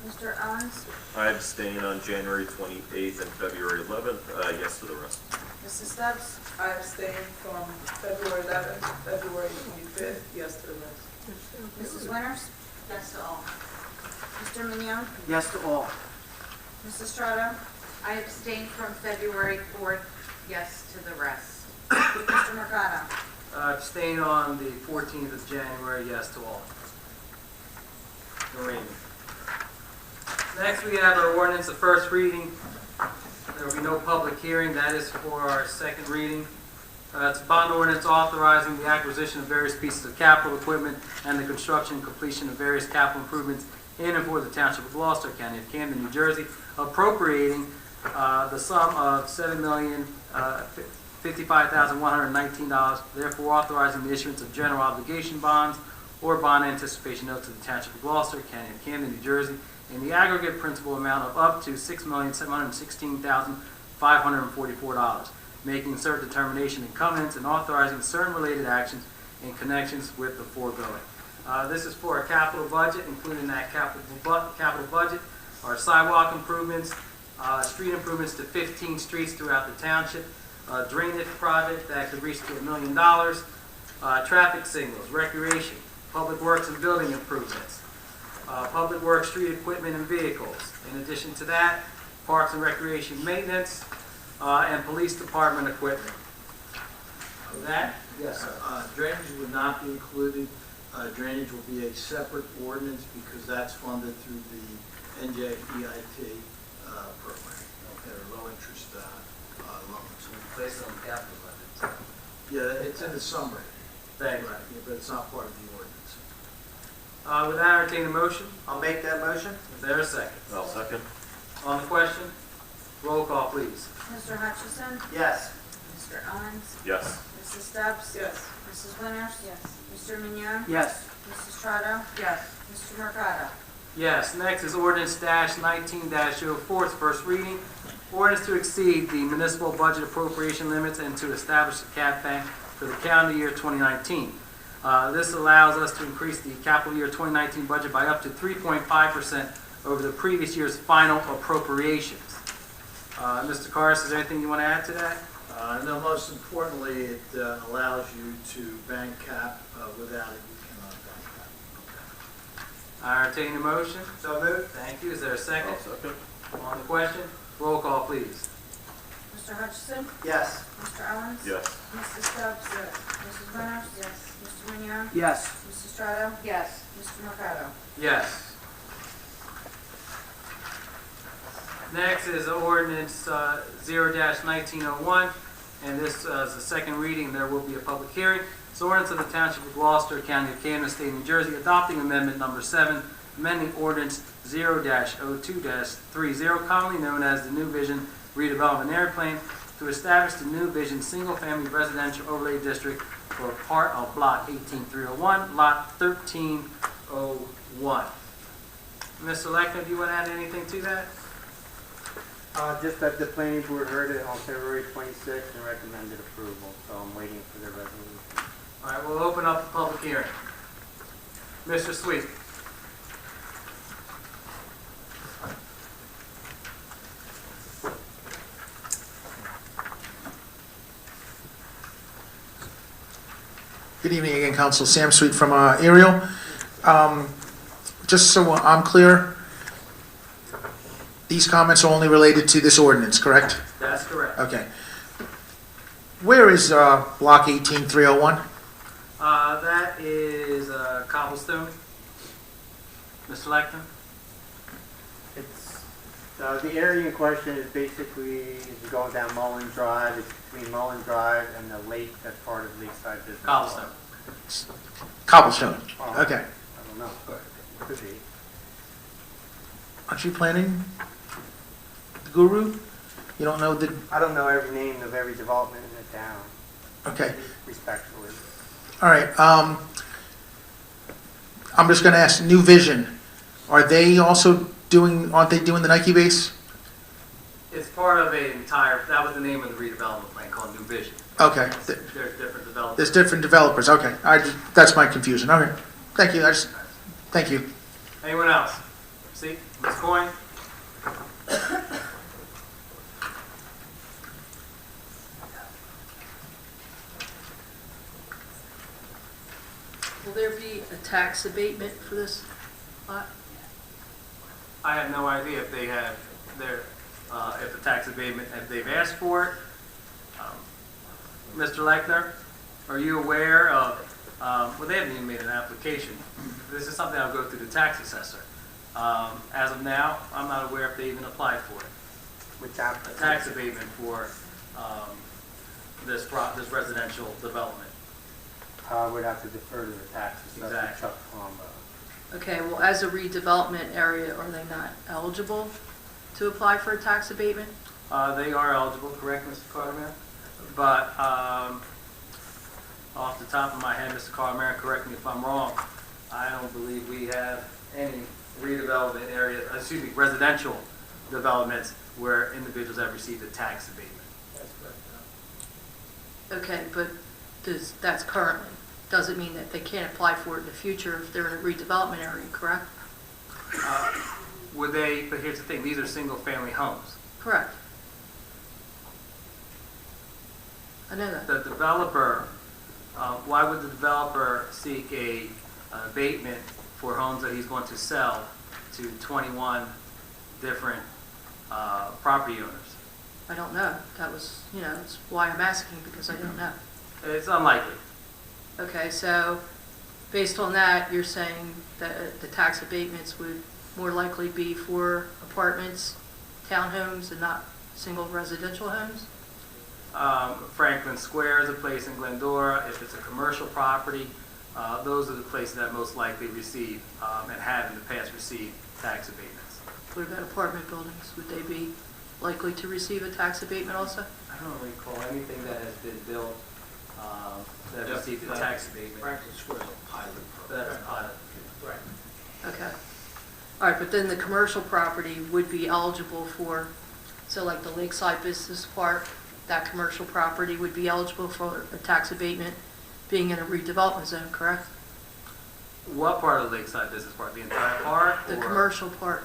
Mr. Owens? I abstain on January 28th and February 11th, yes to the rest. Mrs. Stubbs? I abstain from February 11th, February 25th, yes to the rest. Mrs. Winters? Yes to all. Mr. Mignon? Yes to all. Mrs. Strato? I abstain from February 4th, yes to the rest. Mr. Mercado? Abstain on the 14th of January, yes to all. Noreen. Next, we have our ordinance of first reading. There will be no public hearing. That is for our second reading. It's a bond ordinance authorizing the acquisition of various pieces of capital equipment and the construction and completion of various capital improvements in and for the Township of Gloucester, County of Camden, New Jersey, appropriating the sum of $7,055,119, therefore authorizing the issuance of general obligation bonds or bond anticipation notes of the Township of Gloucester, County of Camden, New Jersey, in the aggregate principal amount of up to $6,716,544, making certain determination and covenants and authorizing certain related actions in connections with the foregoing. This is for a capital budget, including that capital budget, our sidewalk improvements, street improvements to 15 streets throughout the township, drainage project that could reach to $1 million, traffic signals, recreation, public works and building improvements, public works, street equipment and vehicles. In addition to that, parks and recreation maintenance, and police department equipment. That? Yes, sir. Drainage would not be included. Drainage will be a separate ordinance because that's funded through the NJEIT program. They're low interest loans. Based on the capital budget. Yeah, it's in the summary. Thank you. Right, yeah, but it's not part of the ordinance. Would I entertain a motion? I'll make that motion. Is there a second? I'll second. On the question, roll call, please. Mr. Hutchison? Yes. Mr. Owens? Yes. Mrs. Stubbs? Yes. Mrs. Winters? Yes. Mr. Mignon? Yes. Mrs. Trotta? Yes. Mr. Mercado? Yes, next is ordinance -19-04, its first reading. Ordinance to exceed the municipal budget appropriation limits and to establish a cap bank for the calendar year 2019. This allows us to increase the capital year 2019 budget by up to 3.5% over the previous year's final appropriations. Mr. Carrs, is there anything you want to add to that? No, most importantly, it allows you to bank cap. Without it, you cannot bank cap. I entertain a motion. So moved. Thank you. Is there a second? I'll second. On the question, roll call, please. Mr. Hutchison? Yes. Mr. Owens? Yes. Mrs. Stubbs? Yes. Mrs. Winters? Yes. Mr. Mignon? Yes. Mrs. Trotta? Yes. Mr. Mercado? Yes. Next is ordinance 0-1901, and this is the second reading. There will be a public hearing. It's ordinance of the Township of Gloucester, County of Camden, State of New Jersey, adopting amendment number 7, amending ordinance 0-02-30, commonly known as the New Vision Redevelopment Area Plan, to establish the New Vision Single-Family Residential Overlay District for a part of Block 18301, Lot 1301. Mr. Leckner, do you want to add anything to that? Just that the planning board heard it on February 26th and recommended approval, so I'm waiting for their resolution. All right, we'll open up the public hearing. Mr. Sweet. Good evening again, Council. Sam Sweet from Ariel. Just so I'm clear, these comments are only related to this ordinance, correct? That's correct. Okay. Where is Block 18301? That is Cobblestone. Mr. Leckner? It's, the area in question is basically, if you're going down Mullen Drive, it's between Mullen Drive and the lake that's part of Lakeside Business Park. Cobblestone. Cobblestone. Okay. I don't know, but it could be. Aren't you planning, Guru? You don't know the... I don't know every name of every development in the town. Okay. Respectfully. All right. I'm just going to ask, New Vision, are they also doing, aren't they doing the Nike base? It's part of an entire, that was the name of the redevelopment plan called New Vision. Okay. There's different developers. There's different developers. Okay. That's my confusion. Okay. Thank you. Thank you. Anyone else? See, Ms. Coyne? Will there be a tax abatement for this lot? I have no idea if they have if the tax abatement, if they've asked for it. Mr. Leckner, are you aware of, well, they haven't even made an application. This is something I'll go through the tax assessor. As of now, I'm not aware if they even applied for it. Which A tax abatement for this residential development. I would have to defer to the tax assessor, Exactly. Chuck Palumbo. Okay, well, as a redevelopment area, are they not eligible to apply for a tax abatement? They are eligible, correct, Mr. Carter? But off the top of my head, Mr. Carter, correct me if I'm wrong, I don't believe we have any redevelopment areas, residential developments where individuals have received a tax abatement. That's correct. Okay, but that's currently, doesn't mean that they can't apply for it in the future if they're in a redevelopment area, correct? Would they, but here's the thing, these are single-family homes. Correct. I know that. The developer, why would the developer seek a abatement for homes that he's going to sell to 21 different property owners? I don't know. That was, that's why I'm asking, because I don't know. It's unlikely. Okay, so based on that, you're saying that the tax abatements would more likely be for apartments, townhomes, and not single residential homes? Franklin Square is a place in Glendora. If it's a commercial property, those are the places that most likely receive and have in the past received tax abatements. What about apartment buildings? Would they be likely to receive a tax abatement also? I don't recall anything that has been built that received a tax abatement. Franklin Square is a pilot program. That's a pilot. Right. Okay. All right, but then the commercial property would be eligible for, so like the Lakeside Business Park, that commercial property would be eligible for a tax abatement being in a redevelopment zone, correct? What part of the Lakeside Business Park? The entire park? The or commercial part.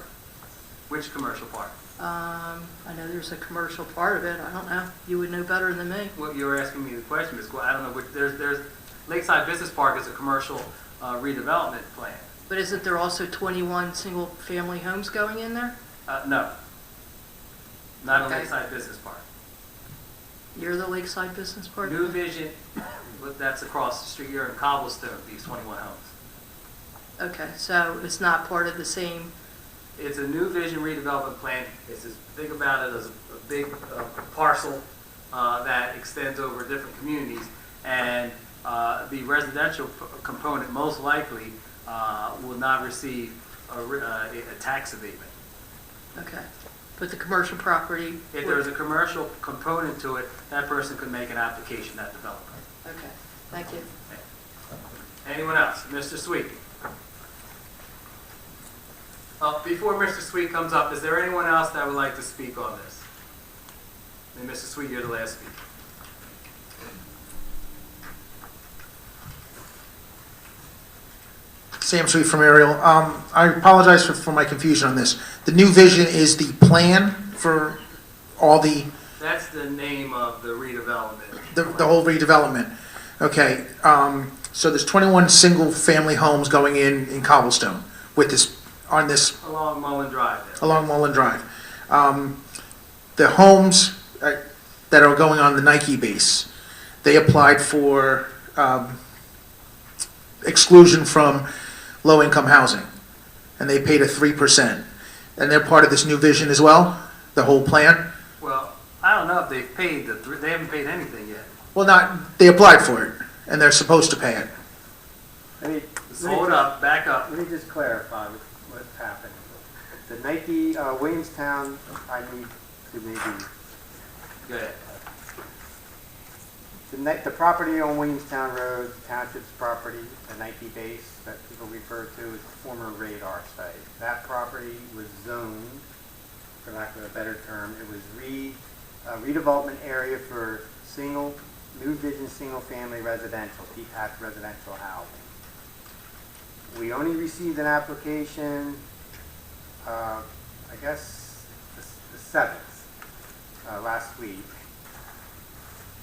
Which commercial park? I know there's a commercial part of it. I don't know. You would know better than me. Well, you were asking me the question, Ms. Well, I don't know. There's Lakeside Business Park is a commercial redevelopment plan. But isn't there also 21 single-family homes going in there? No. Not Okay. a Lakeside Business Park. You're the Lakeside Business Park? New Vision, that's across the street here in Cobblestone, these 21 homes. Okay, so it's not part of the same, It's a New Vision redevelopment plan. It's as, think about it as a big parcel that extends over different communities. And the residential component most likely will not receive a tax abatement. okay. But the commercial property? If there's a commercial component to it, that person could make an application, that developer. Okay, thank you. Anyone else? Mr. Sweet? Before Mr. Sweet comes up, is there anyone else that would like to speak on this? And Mr. Sweet, you're the last speaker. Sam Sweet from Ariel. I apologize for my confusion on this. The New Vision is the plan for all the That's the name of the redevelopment. the whole redevelopment. Okay, so there's 21 single-family homes going in Cobblestone with this, on this, Along Mullen Drive there. along Mullen Drive. The homes that are going on the Nike base, they applied for exclusion from low-income housing, and they paid a 3%. And they're part of this New Vision as well, the whole plan? Well, I don't know if they've paid they haven't paid anything yet. Well, they applied for it, and they're supposed to pay it. Hold up, back up. Let me just clarify what's happened. The Nike, Williamstown, I need to maybe, Go ahead. the property on Williamstown Road, the township's property, the Nike base that people refer to as the former radar site. That property was zoned, for lack of a better term, it was redevelopment area for New Vision single-family residential, detached residential housing. We only received an application, I guess, the 7th, last week.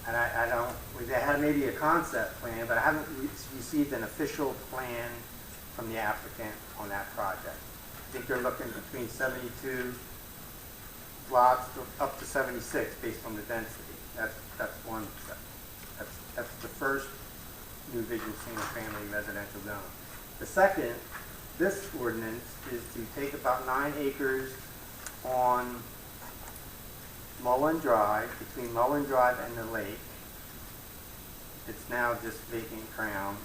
And I don't, they had maybe a concept plan, but I haven't received an official plan from the applicant on that project. I think they're looking between 72 lots up to 76 based on the density. That's one. That's the first New Vision single-family residential zone. The second, this ordinance is to take about 9 acres on Mullen Drive, between Mullen Drive and the lake. It's now just vacant ground,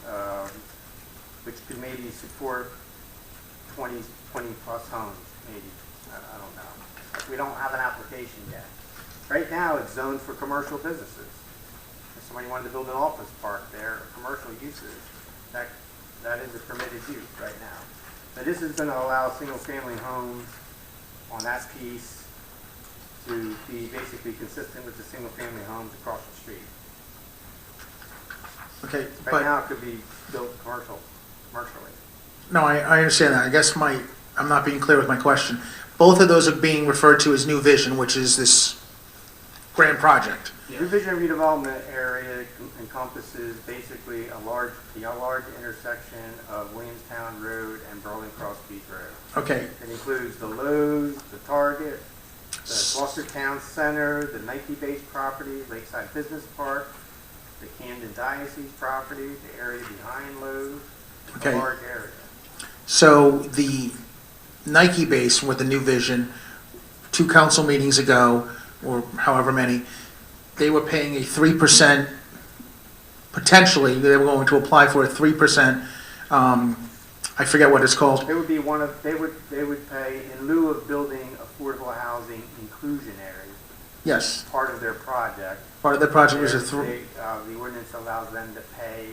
which could maybe support 20 plus homes, maybe. I don't know. We don't have an application yet. Right now, it's zoned for commercial businesses. If somebody wanted to build an office park there, commercial uses, that is a permitted use right now. But this is going to allow single-family homes on that piece to be basically consistent with the single-family homes across the street. Okay, Right but, now, it could be built commercially. no, I understand that. I guess I'm not being clear with my question. Both of those are being referred to as New Vision, which is this grand project. New Vision redevelopment area encompasses basically a large intersection of Williamstown Road and Berlin Cross Beach Road. Okay, It includes the Lowe's, the Target, the Gloucester Town Center, the Nike-based property, Lakeside Business Park, the Camden Diocese property, the area behind Lowe's. It's Okay. a large area. so the Nike base with the New Vision, 2 council meetings ago, or however many, they were paying a 3%, potentially, they were going to apply for a 3%, I forget what it's called. It would be they would pay in lieu of building affordable housing inclusion areas, Yes, part of their project. part of the project was a The ordinance allows them to pay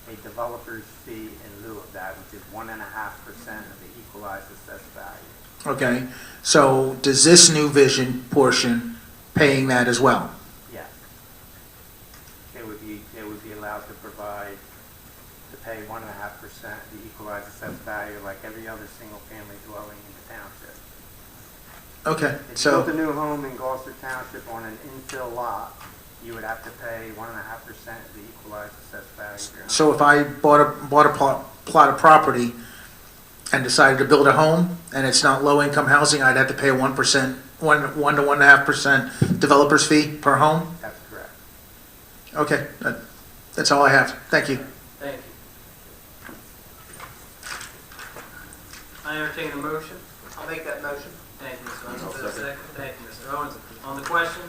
a developer's fee in lieu of that, which is 1.5% of the equalized assessed value. Okay, so does this new vision portion paying that as well? Yes. They would be allowed to pay 1.5% of the equalized assessed value like every other single-family dwelling in the township. Okay, If you so, built a new home in Gloucester Township on an infill lot, you would have to pay 1.5% of the equalized assessed value of your home. so if I bought a plot of property and decided to build a home, and it's not low-income housing, I'd have to pay a 1% to 1.5% developer's fee per home? That's correct. Okay, that's all I have. Thank you. Thank you. I entertain a motion. I'll make that motion. Thank you, Mr. Owens. I'll Is there a second. second? Thank you, Mr. Owens. On the question,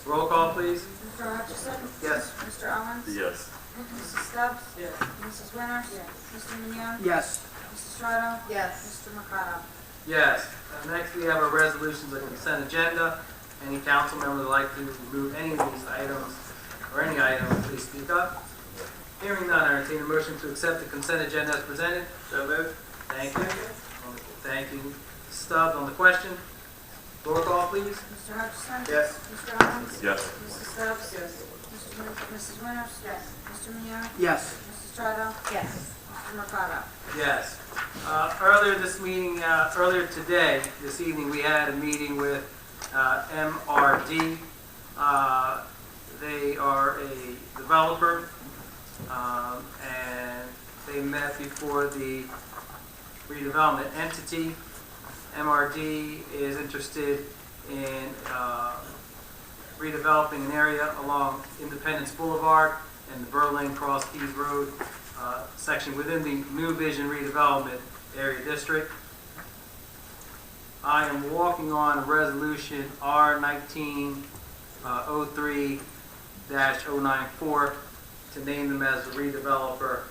roll call, please. Mr. Hutchison? Yes. Mr. Owens? Yes. Mrs. Stubbs? Yes. Mrs. Winters? Mr. Mignon? Yes. Mrs. Strato? Yes. Mr. Mercado? Yes. Next, we have our resolutions and consent agenda. Any council member would like to remove any of these items, or any item, please speak up. Hearing none, I entertain a motion to accept the consent agenda as presented. So moved. Thank you. Thank you. Stubbs on the question. Roll call, please. Mr. Hutchison? Yes. Mr. Owens? Yes. Mrs. Stubbs? Yes. Mrs. Winters? Yes. Mr. Mignon? Yes. Mrs. Strato? Yes. Mr. Mercado? Yes. Earlier today, this evening, we had a meeting with MRD. They are a developer, and they met before the redevelopment entity. MRD is interested in redeveloping an area along Independence Boulevard and the Berlin Cross Keys Road section within the New Vision redevelopment area district. I am walking on resolution R1903-094 to name them as the redeveloper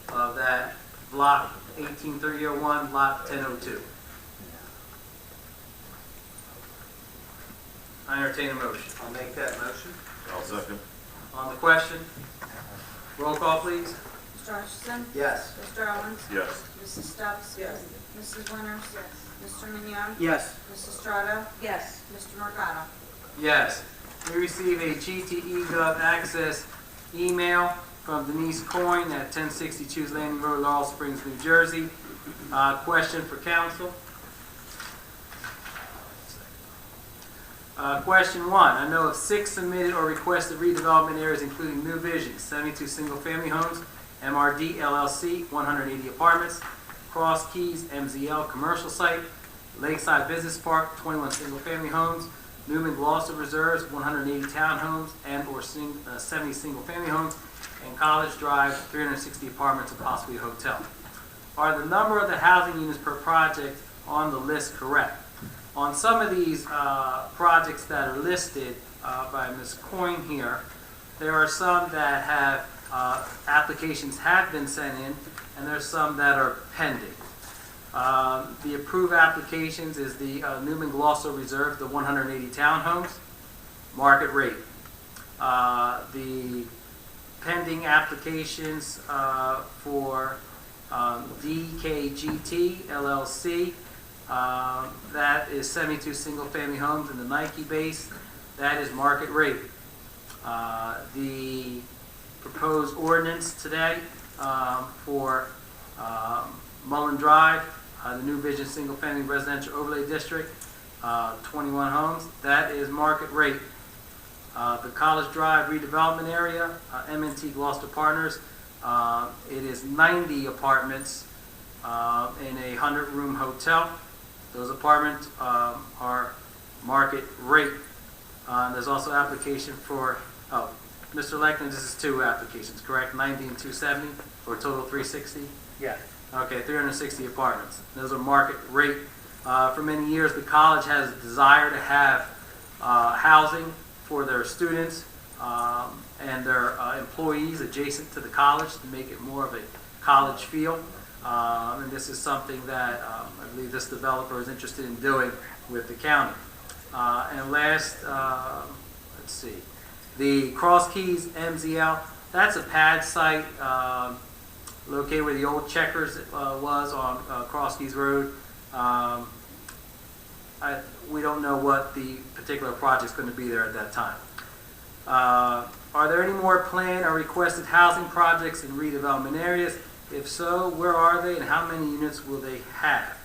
of that block 18301, lot 1002. I entertain a motion. I'll make that motion. I'll second. On the question, roll call, please. Mr. Hutchison? Yes. Mr. Owens? Yes. Mrs. Stubbs? Yes. Mrs. Winters? Yes. Mr. Mignon? Yes. Mrs. Strato? Yes. Mr. Mercado? Yes. We received a GTE Gov Access email from Denise Coyne at 1062 Landing Road, Laurel Springs, New Jersey. Question for council. Question 1. I know of 6 submitted or requested redevelopment areas including New Vision, 72 single-family homes, MRD LLC, 180 apartments, Cross Keys MZL commercial site, Lakeside Business Park, 21 single-family homes, Newman Gloucester Reserves, 180 townhomes and or 70 single-family homes, and College Drive, 360 apartments and possibly a hotel. Are the number of the housing units per project on the list correct? On some of these projects that are listed by Ms. Coyne here, there are some that have applications have been sent in, and there's some that are pending. The approved applications is the Newman Gloucester Reserve, the 180 townhomes, market rate. The pending applications for DKGT LLC, that is 72 single-family homes in the Nike base. That is market rate. The proposed ordinance today for Mullen Drive, the New Vision Single-Family Residential Overlay District, 21 homes. That is market rate. The College Drive redevelopment area, M&T Gloucester Partners, it is 90 apartments in a 100-room hotel. Those apartments are market rate. There's also application for, Mr. Leckman, this is 2 applications, correct? 90 and 270 for a total of 360? Yes. Okay, 360 apartments. Those are market rate. For many years, the college has a desire to have housing for their students and their employees adjacent to the college to make it more of a college feel. And this is something that I believe this developer is interested in doing with the county. And last, let's see, the Cross Keys MZL, that's a pad site located where the old Checkers was on Cross Keys Road. We don't know what the particular project's going to be there at that time. Are there any more planned or requested housing projects in redevelopment areas? If so, where are they and how many units will they have?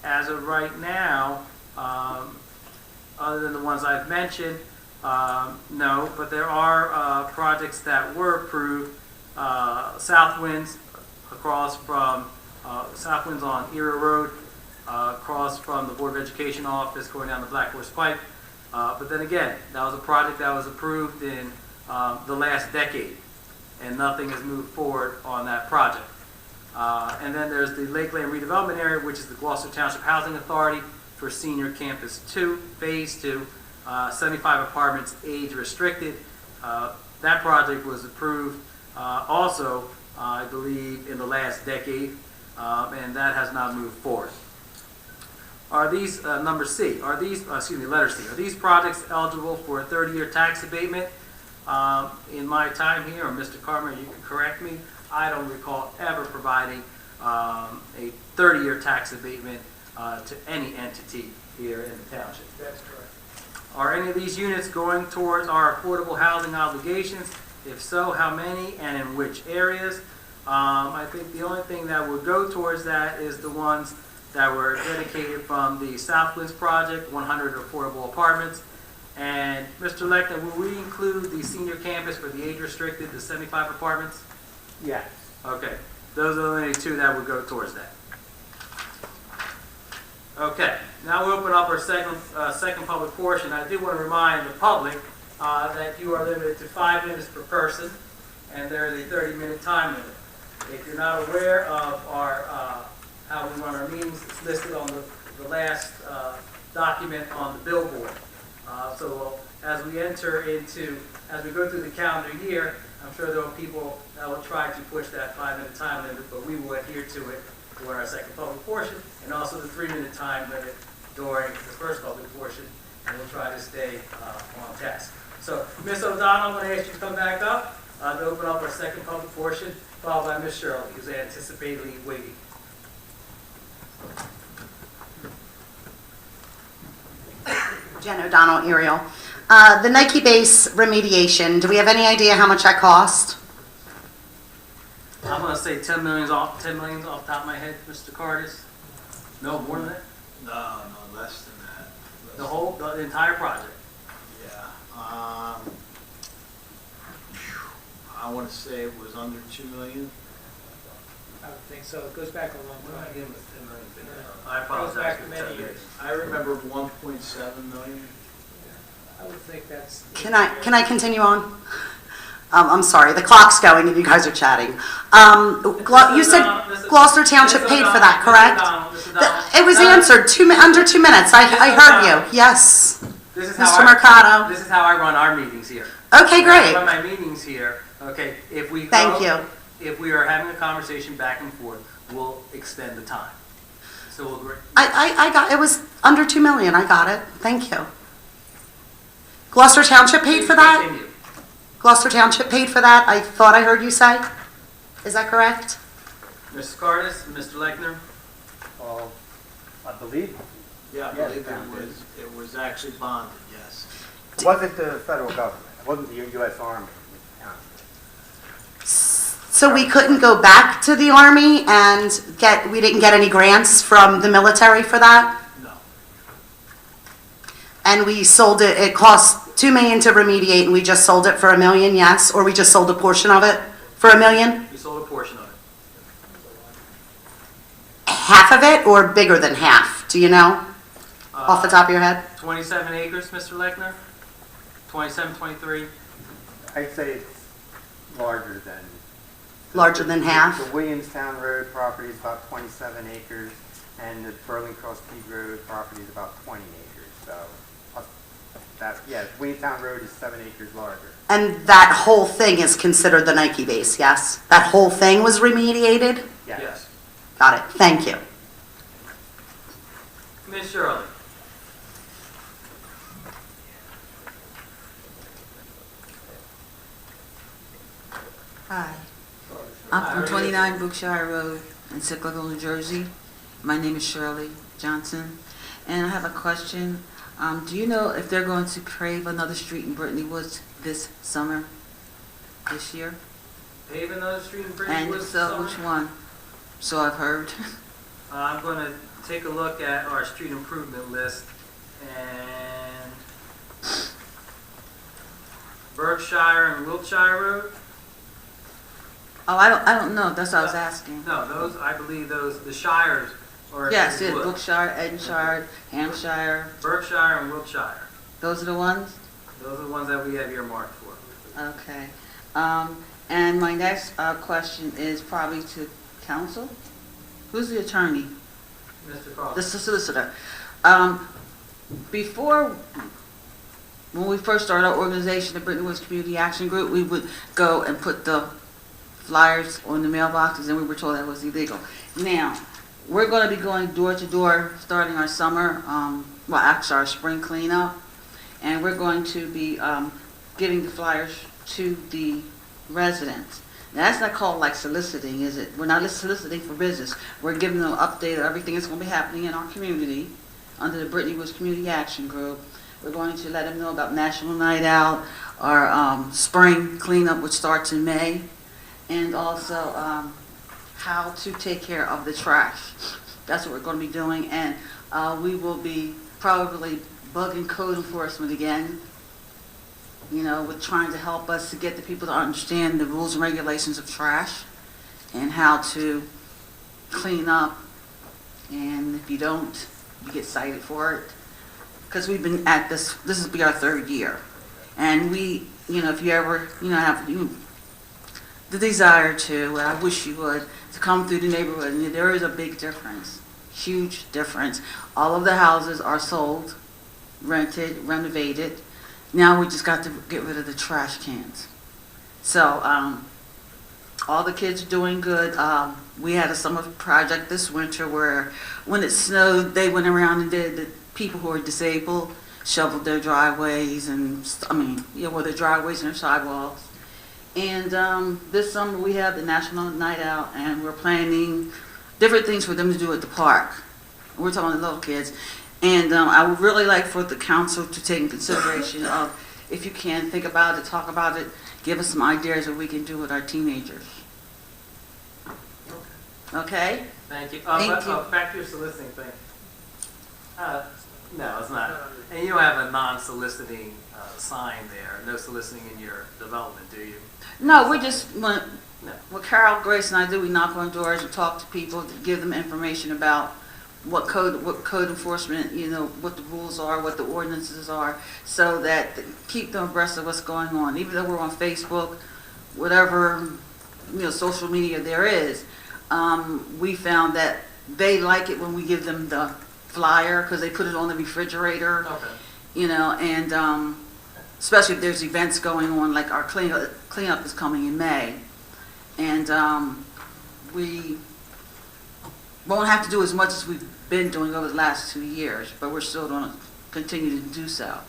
As of right now, other than the ones I've mentioned, no, but there are projects that were approved. South Winds across from South Winds on Era Road, across from the Board of Education office going down the Black Horse Pike. But then again, that was a project that was approved in the last decade, and nothing has moved forward on that project. And then there's the Lakeland redevelopment area, which is the Gloucester Township Housing Authority for Senior Campus 2, Phase 2, 75 apartments, age restricted. That project was approved also, I believe, in the last decade, and that has not moved forward. Are these, letter C, are these projects eligible for a 30-year tax abatement? In my time here, or Mr. Carmer, you can correct me, I don't recall ever providing a 30-year tax abatement to any entity here in the township. That's correct. Are any of these units going towards our affordable housing obligations? If so, how many and in which areas? I think the only thing that would go towards that is the ones that were dedicated from the Southwinds project, 100 affordable apartments. And Mr. Lechner, will we include the senior campus for the age restricted, the 75 apartments? Yes. Okay, those are the only two that would go towards that. Okay, now we'll open up our second public portion. I do want to remind the public that you are limited to 5 minutes per person, and there is a 30-minute time limit. If you're not aware of our how we run our meetings, it's listed on the last document on the billboard. So as we go through the calendar year, I'm sure there are people that will try to push that 5-minute time limit, but we will adhere to it during our second public portion, and also the 3-minute time limit during the first public portion, and we'll try to stay on task. So, Ms. O'Donnell, I'm going to ask you to come back up to open up our second public portion, followed by Ms. Shirley, who's anticipatedly waiting. Jen O'Donnell, Ariel. The Nike base remediation, do we have any idea how much that cost? I'm going to say 10 million off the top of my head, Mr. Cardis. No, more than that? No, less than that. The entire project? Yeah. I want to say it was under 2 million. I would think so. It goes back a long time. I apologize. Goes back many years. I remember 1.7 million. I would think that's. Can I continue on? I'm sorry, the clock's going and you guys are chatting. You said Gloucester Township paid for that, correct? It was answered under 2 minutes. I heard you. Yes. Mr. Mercado. This is how I run our meetings here. Okay, great. I run my meetings here. Okay, if we if we are having a conversation back and forth, we'll extend the time. So we'll agree. I got it. Was under 2 million. I got it. Thank you. Gloucester Township paid for that? Continue. Gloucester Township paid for that, I thought I heard you say. Is that correct? Mrs. Cardis, Mr. Lechner? I believe. Yeah, I believe it was actually bonded, yes. It wasn't the federal government. It wasn't the U.S. Army. So we couldn't go back to the Army and we didn't get any grants from the military for that? No. And we sold it, it cost $2 million to remediate and we just sold it for $1 million, yes? Or we just sold a portion of it for $1 million? We sold a portion of it. Half of it or bigger than half? Do you know? Off the top of your head? 27 acres, Mr. Lechner? 27, 23? I'd say it's larger than. Larger than half? The Williamstown Road property is about 27 acres, and the Burling Cross Key Road property is about 20 acres. So Waytown Road is 7 acres larger. And that whole thing is considered the Nike base, yes? That whole thing was remediated? Yes. Got it, thank you. Ms. Shirley? Hi, I'm from 29 Brookshire Road in Cyclical, New Jersey. My name is Shirley Johnson, and I have a question. Do you know if they're going to pave another street in Brittany Woods this summer, this year? Pave another street in Brittany And Woods so, this summer? which one? So I've heard. I'm going to take a look at our street improvement list, and Berkshire and Wiltshire Road? Oh, I don't know. That's what I was asking. No, those, I believe the shires are. Yes, in it's Wood. Brookshire, Edinshire, Hampshire. Berkshire and Wiltshire. Those are the ones? Those are the ones that we have earmarked for. Okay. And my next question is probably to council. Who's the attorney? Mr. Carlson. The solicitor. Before, when we first started our organization, the Brittany Woods Community Action Group, we would go and put the flyers on the mailboxes, and we were told that was illegal. Now, we're going to be going door to door starting our summer, well, actually our spring cleanup, and we're going to be giving the flyers to the residents. Now, that's not called like soliciting, is it? We're not soliciting for business. We're giving them an update of everything that's going to be happening in our community under the Brittany Woods Community Action Group. We're going to let them know about National Night Out, our spring cleanup, which starts in May, and also how to take care of the trash. That's what we're going to be doing, and we will be probably bugging code enforcement again, you know, with trying to help us to get the people to understand the rules and regulations of trash and how to clean up, and if you don't, you get cited for it. Because we've been at this will be our third year, and we, you know, if you ever, you know, have the desire to, I wish you would, to come through the neighborhood, and there is a big difference, huge difference. All of the houses are sold, rented, renovated. Now we just got to get rid of the trash cans. So all the kids are doing good. We had a summer project this winter where when it snowed, they went around and did, the people who are disabled shoveled their driveways and, their driveways and their sidewalks. And this summer we have the National Night Out, and we're planning different things for them to do at the park. We're talking to little kids. And I would really like for the council to take in consideration of, if you can, think about it, talk about it, give us some ideas what we can do with our teenagers. Okay? Thank you. Thank you. Back to your soliciting thing. No, it's not. And you don't have a non-soliciting sign there, no soliciting in your development, do you? No, we just, No. what Carol, Grace, and I do, we knock on doors and talk to people to give them information about what code enforcement, you know, what the rules are, what the ordinances are, so that keep them abreast of what's going on. Even though we're on Facebook, whatever, you know, social media there is, we found that they like it when we give them the flyer because they put it on the refrigerator. Okay. You know, and especially if there's events going on, like our cleanup is coming in May, and we won't have to do as much as we've been doing over the last 2 years, but we're still going to continue to do so.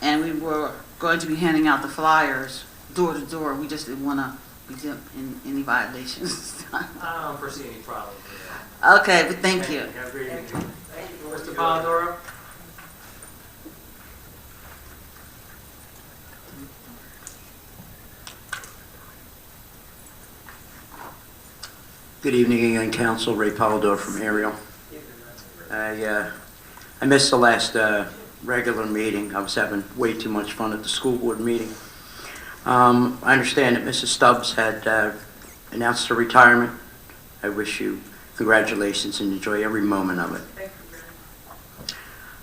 And we were going to be handing out the flyers door to door. We just didn't want to be in any violations. I don't foresee any problem there. Okay, but thank you. Have a great evening. Mr. Polidoro? Good evening again, Council. Ray Polidor from Ariel. I missed the last regular meeting. I was having way too much fun at the school board meeting. I understand that Mrs. Stubbs had announced her retirement. I wish you congratulations and enjoy every moment of it. Thank you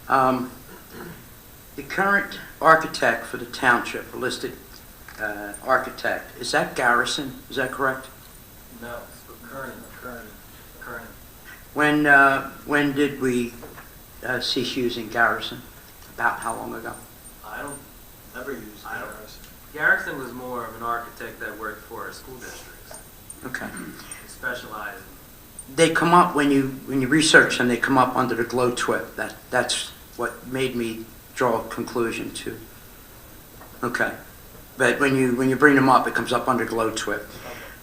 very much. The current architect for the township, a listed architect, is that Garrison? Is that correct? No, it's Curran. When did we cease using Garrison? About how long ago? I never used I don't- Garrison. Garrison was more of an architect that worked for school districts. Okay. He specialized in They come up, when you research them, they come up under the glow twip. That's what made me draw a conclusion to. Okay. But when you bring them up, it comes up under glow twip.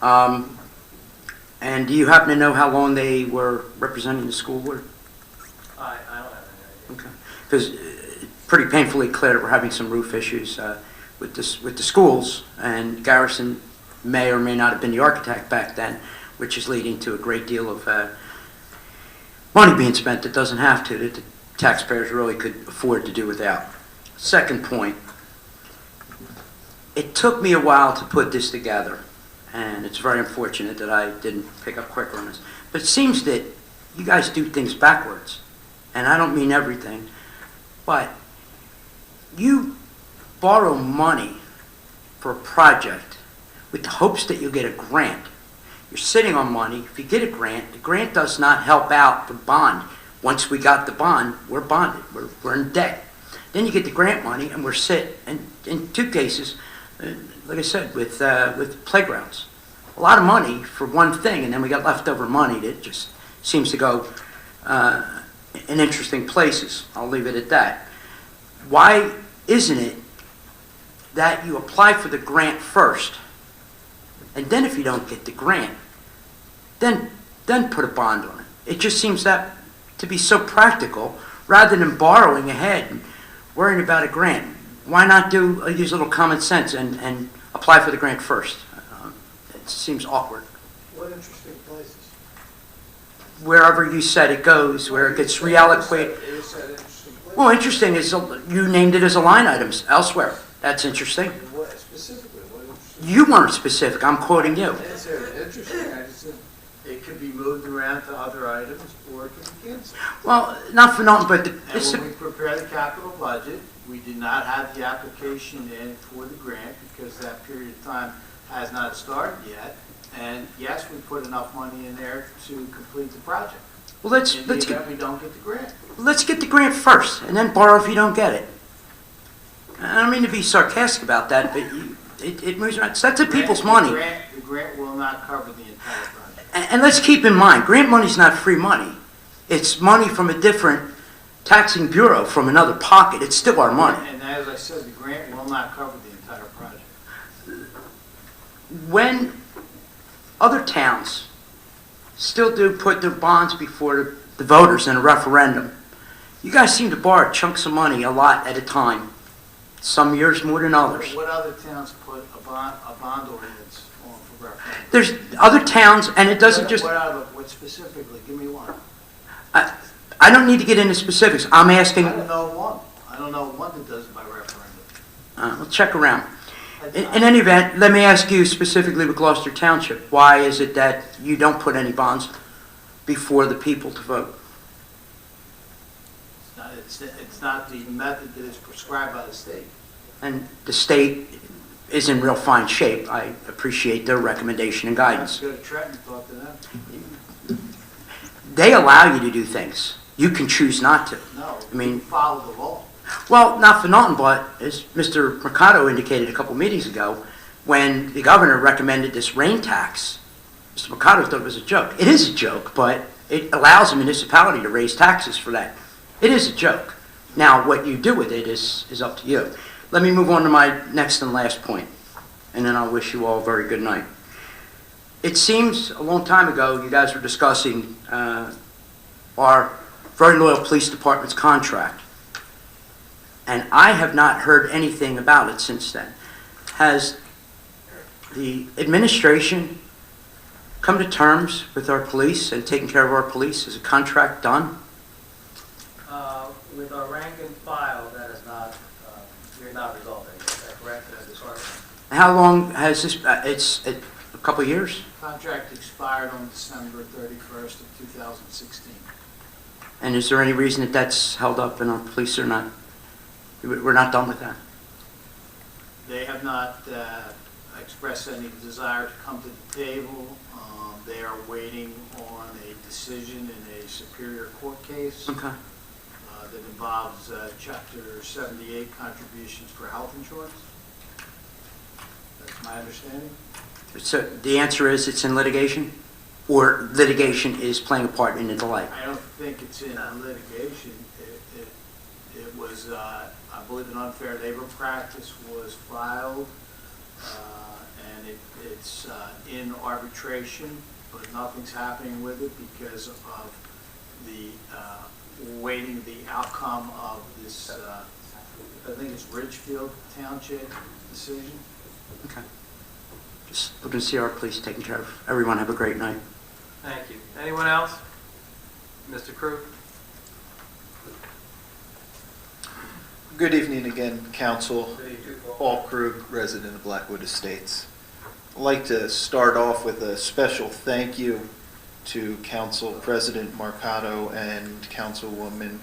And do you happen to know how long they were representing the school board? I don't have any idea. Okay. Because it's pretty painfully clear that we're having some roof issues with the schools, and Garrison may or may not have been the architect back then, which is leading to a great deal of money being spent that doesn't have to, that the taxpayers really could afford to do without. Second point, it took me a while to put this together, and it's very unfortunate that I didn't pick up quicker on this. But it seems that you guys do things backwards, and I don't mean everything, but you borrow money for a project with the hopes that you'll get a grant. You're sitting on money. If you get a grant, the grant does not help out the bond. Once we got the bond, we're bonded. We're in debt. Then you get the grant money, and we're sit. And in two cases, like I said, with playgrounds, a lot of money for one thing, and then we got leftover money that just seems to go in interesting places. I'll leave it at that. Why isn't it that you apply for the grant first, and then if you don't get the grant, then put a bond on it? It just seems that to be so practical, rather than borrowing ahead and worrying about a grant. Why not use a little common sense and apply for the grant first? It seems awkward. What interesting places? Wherever you said it goes, where it gets reallocated. You said interesting places. Well, interesting is you named it as a line item elsewhere. That's interesting. What specifically? What interesting? You weren't specific. I'm quoting you. I didn't say it was interesting. I just said it could be moved around to other items or it could be canceled. Well, not for nothing, but And when we prepare the capital budget, we did not have the application in for the grant because that period of time has not started yet. And yes, we put enough money in there to complete the project. well, let's In the get event we don't get the grant. the grant first, and then borrow if you don't get it. I don't mean to be sarcastic about that, but it moves around. So that's people's money. The grant will not cover the entire project. And let's keep in mind, grant money's not free money. It's money from a different taxing bureau, from another pocket. It's still our money. And as I said, the grant will not cover the entire project. When other towns still do put their bonds before the voters in a referendum, you guys seem to borrow chunks of money a lot at a time. Some years more than others. What other towns put a bond ordinance on for referendum? There's other towns, and it doesn't just... What specifically? Give me one. I don't need to get into specifics. I'm asking... I don't know one. I don't know one that does it by referendum. We'll check around. In any event, let me ask you specifically with Gloucester Township. Why is it that you don't put any bonds before the people to vote? It's not the method that is prescribed by the state. And the state is in real fine shape. I appreciate their recommendation and guidance. Go to Trenton and talk to them. They allow you to do things. You can choose not to. No, I mean, follow the law. well, not for nothing, but as Mr. Mercado indicated a couple meetings ago, when the governor recommended this rain tax, Mr. Mercado thought it was a joke. It is a joke, but it allows a municipality to raise taxes for that. It is a joke. Now, what you do with it is up to you. Let me move on to my next and last point, and then I'll wish you all a very good night. It seems a long time ago you guys were discussing our very loyal police department's contract, and I have not heard anything about it since then. Has the administration come to terms with our police and taken care of our police? Is a contract done? With our rank and file, that is not, we're not resolving. Is that correct? As far as How long has this, it's a couple of years? Contract expired on December 31st of 2016. And is there any reason that that's held up in our police or not? We're not done with that. They have not expressed any desire to come to the table. They are waiting on a decision in a superior court case. Okay. that involves Chapter 78 contributions for health insurance. That's my understanding. So the answer is it's in litigation? Or litigation is playing a part in the delay? I don't think it's in litigation. It was, I believe an unfair labor practice was filed, and it's in arbitration, but nothing's happening with it because of the waiting the outcome of this, I think it's Ridgefield Township decision. Okay. Just looking to see our police taken care of. Everyone have a great night. Thank you. Anyone else? Mr. Krug? Good evening again, Council. Paul Krug, resident of Blackwood Estates. I'd like to start off with a special thank you to Council President Marcato and Councilwoman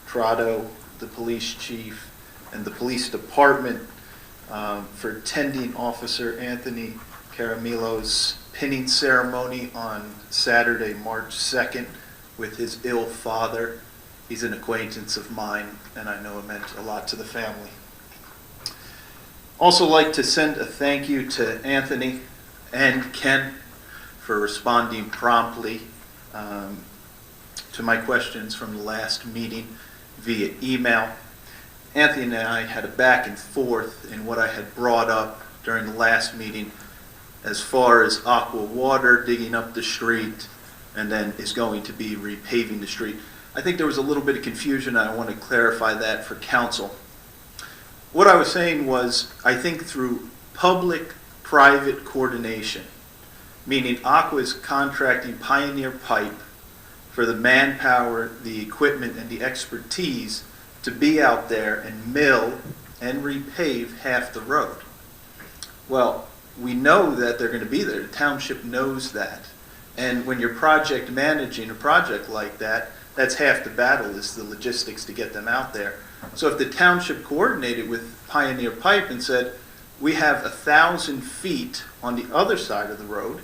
Trotto, the police chief, and the police department for attending Officer Anthony Caramilo's pinning ceremony on Saturday, March 2nd with his ill father. He's an acquaintance of mine, and I know it meant a lot to the family. Also like to send a thank you to Anthony and Ken for responding promptly to my questions from the last meeting via email. Anthony and I had a back and forth in what I had brought up during the last meeting as far as aqua water digging up the street and then is going to be repaving the street. I think there was a little bit of confusion, and I want to clarify that for council. What I was saying was, I think through public-private coordination, meaning Aqua is contracting Pioneer Pipe for the manpower, the equipment, and the expertise to be out there and mill and repave half the road. Well, we know that they're going to be there. The township knows that. And when you're project managing a project like that, that's half the battle, is the logistics to get them out there. So if the township coordinated with Pioneer Pipe and said, we have 1,000 feet on the other side of the road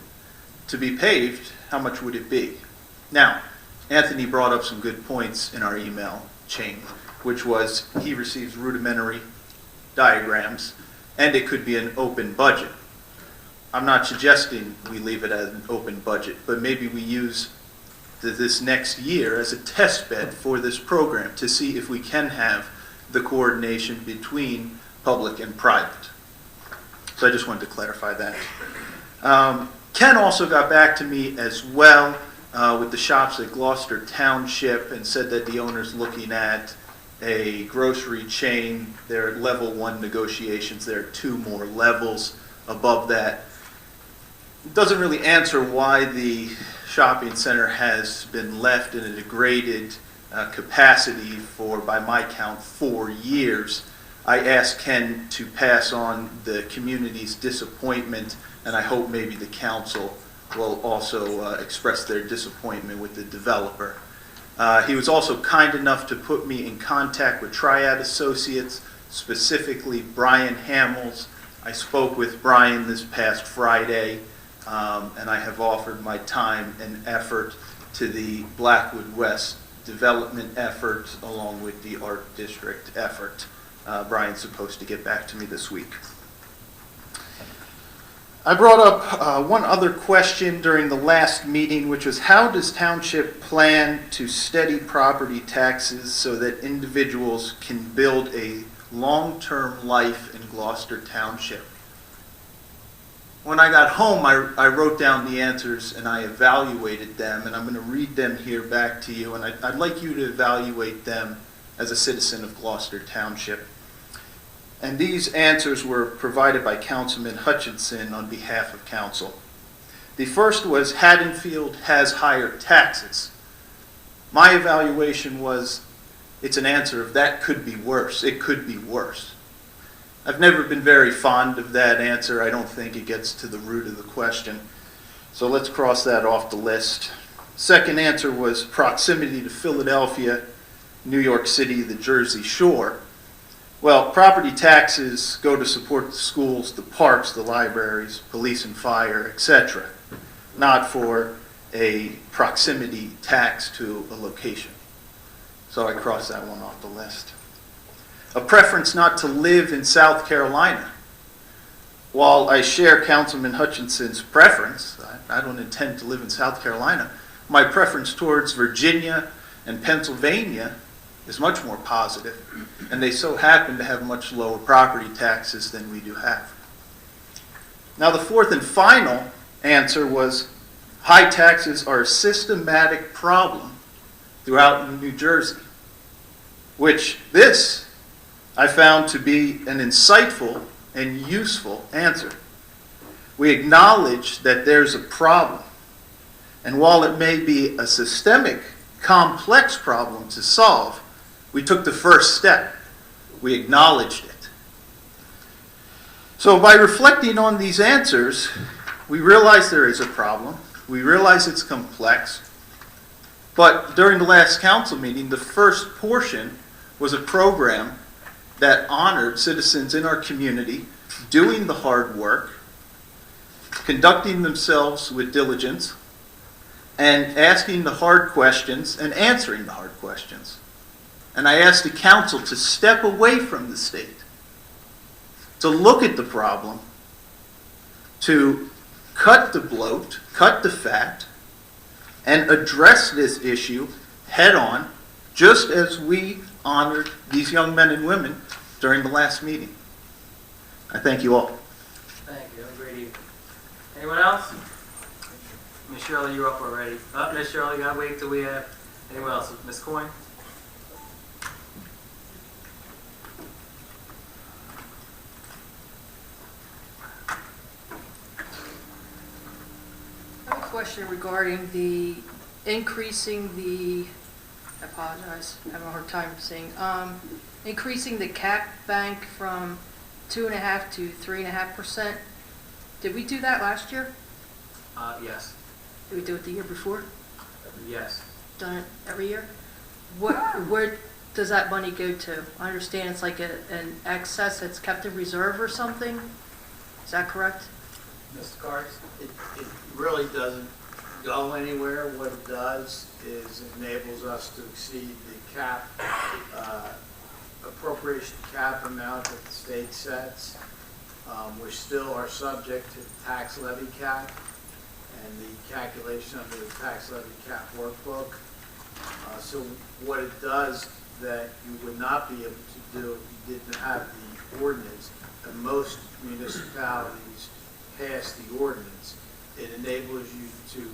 to be paved, how much would it be? Now, Anthony brought up some good points in our email chain, which was he receives rudimentary diagrams, and it could be an open budget. I'm not suggesting we leave it as an open budget, but maybe we use this next year as a test bed for this program to see if we can have the coordination between public and private. So I just wanted to clarify that. Ken also got back to me as well with the shops at Gloucester Township and said that the owner's looking at a grocery chain. They're at level 1 negotiations. There are 2 more levels above that. It doesn't really answer why the shopping center has been left in a degraded capacity for, by my count, 4 years. I asked Ken to pass on the community's disappointment, and I hope maybe the council will also express their disappointment with the developer. He was also kind enough to put me in contact with Triad Associates, specifically Brian Hamels. I spoke with Brian this past Friday, and I have offered my time and effort to the Blackwood West development effort along with the Art District effort. Brian's supposed to get back to me this week. I brought up one other question during the last meeting, which was how does Township plan to steady property taxes so that individuals can build a long-term life in Gloucester Township? When I got home, I wrote down the answers and I evaluated them, and I'm going to read them here back to you, and I'd like you to evaluate them as a citizen of Gloucester Township. And these answers were provided by Councilman Hutchinson on behalf of council. The first was Haddonfield has higher taxes. My evaluation was it's an answer of that could be worse. It could be worse. I've never been very fond of that answer. I don't think it gets to the root of the question. So let's cross that off the list. Second answer was proximity to Philadelphia, New York City, the Jersey Shore. Well, property taxes go to support the schools, the parks, the libraries, police and fire, etc., not for a proximity tax to a location. So I crossed that one off the list. A preference not to live in South Carolina. While I share Councilman Hutchinson's preference, I don't intend to live in South Carolina, my preference towards Virginia and Pennsylvania is much more positive, and they so happen to have much lower property taxes than we do have. Now, the fourth and final answer was high taxes are a systematic problem throughout New Jersey, which this I found to be an insightful and useful answer. We acknowledge that there's a problem, and while it may be a systemic, complex problem to solve, we took the first step. We acknowledged it. So by reflecting on these answers, we realize there is a problem. We realize it's complex. But during the last council meeting, the first portion was a program that honored citizens in our community doing the hard work, conducting themselves with diligence, and asking the hard questions and answering the hard questions. And I asked the council to step away from the state, to look at the problem, to cut the bloat, cut the fat, and address this issue head on, just as we honored these young men and women during the last meeting. I thank you all. Thank you. Have a great evening. Anyone else? Miss Shirley, you're up already. Miss Shirley, gotta wait till we have anyone else. Miss Coyne? I have a question regarding the increasing the, I apologize, I'm having a hard time saying, increasing the cap bank from 2.5% to 3.5%. Did we do that last year? Yes. Did we do it the year before? Yes. Done it every year? Where does that money go to? I understand it's like an excess that's kept in reserve or something. Is that correct? Mr. Cards? It really doesn't go anywhere. What it does is it enables us to exceed the cap, appropriation cap amount that the state sets. We still are subject to the tax levy cap and the calculation under the tax levy cap workbook. So what it does that you would not be able to do if you didn't have the ordinance, and most municipalities pass the ordinance, it enables you to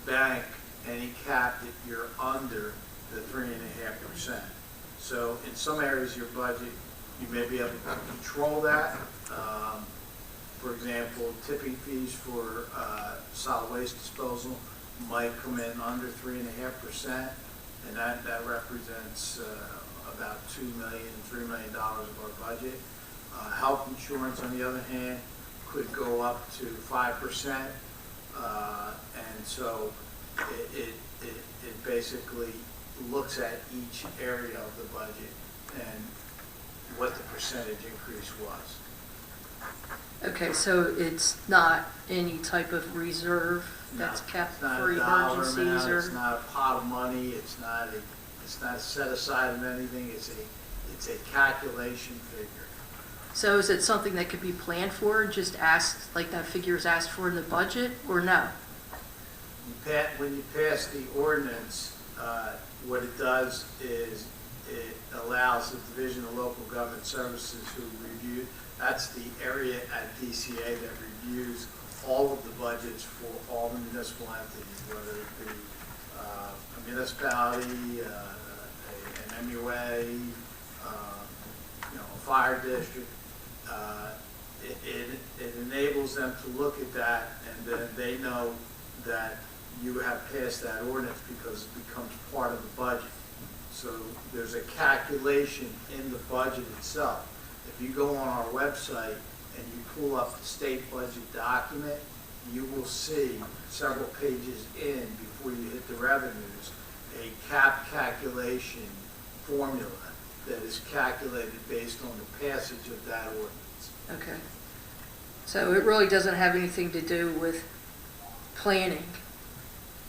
bank any cap that you're under the 3.5%. So in some areas of your budget, you may be able to control that. For example, tipping fees for solid waste disposal might come in under 3.5%, and that represents about $3 million of our budget. Health insurance, on the other hand, could go up to 5%, and so it basically looks at each area of the budget and what the percentage increase was. Okay, so it's not any type of reserve that's kept for emergencies or? It's not a pot of money. It's not set aside of anything. It's a calculation figure. So is it something that could be planned for, just asked, like that figure is asked for in the budget, or no? When you pass the ordinance, what it does is it allows the Division of Local Government Services who review, that's the area at DCA that reviews all of the budgets for all the municipal entities, whether it be a municipality, an MUA, a fire district. It enables them to look at that, and then they know that you have passed that ordinance because it becomes part of the budget. So there's a calculation in the budget itself. If you go on our website and you pull up the state budget document, you will see several pages in before you hit the revenues, a cap calculation formula that is calculated based on the passage of that ordinance. Okay. So it really doesn't have anything to do with planning.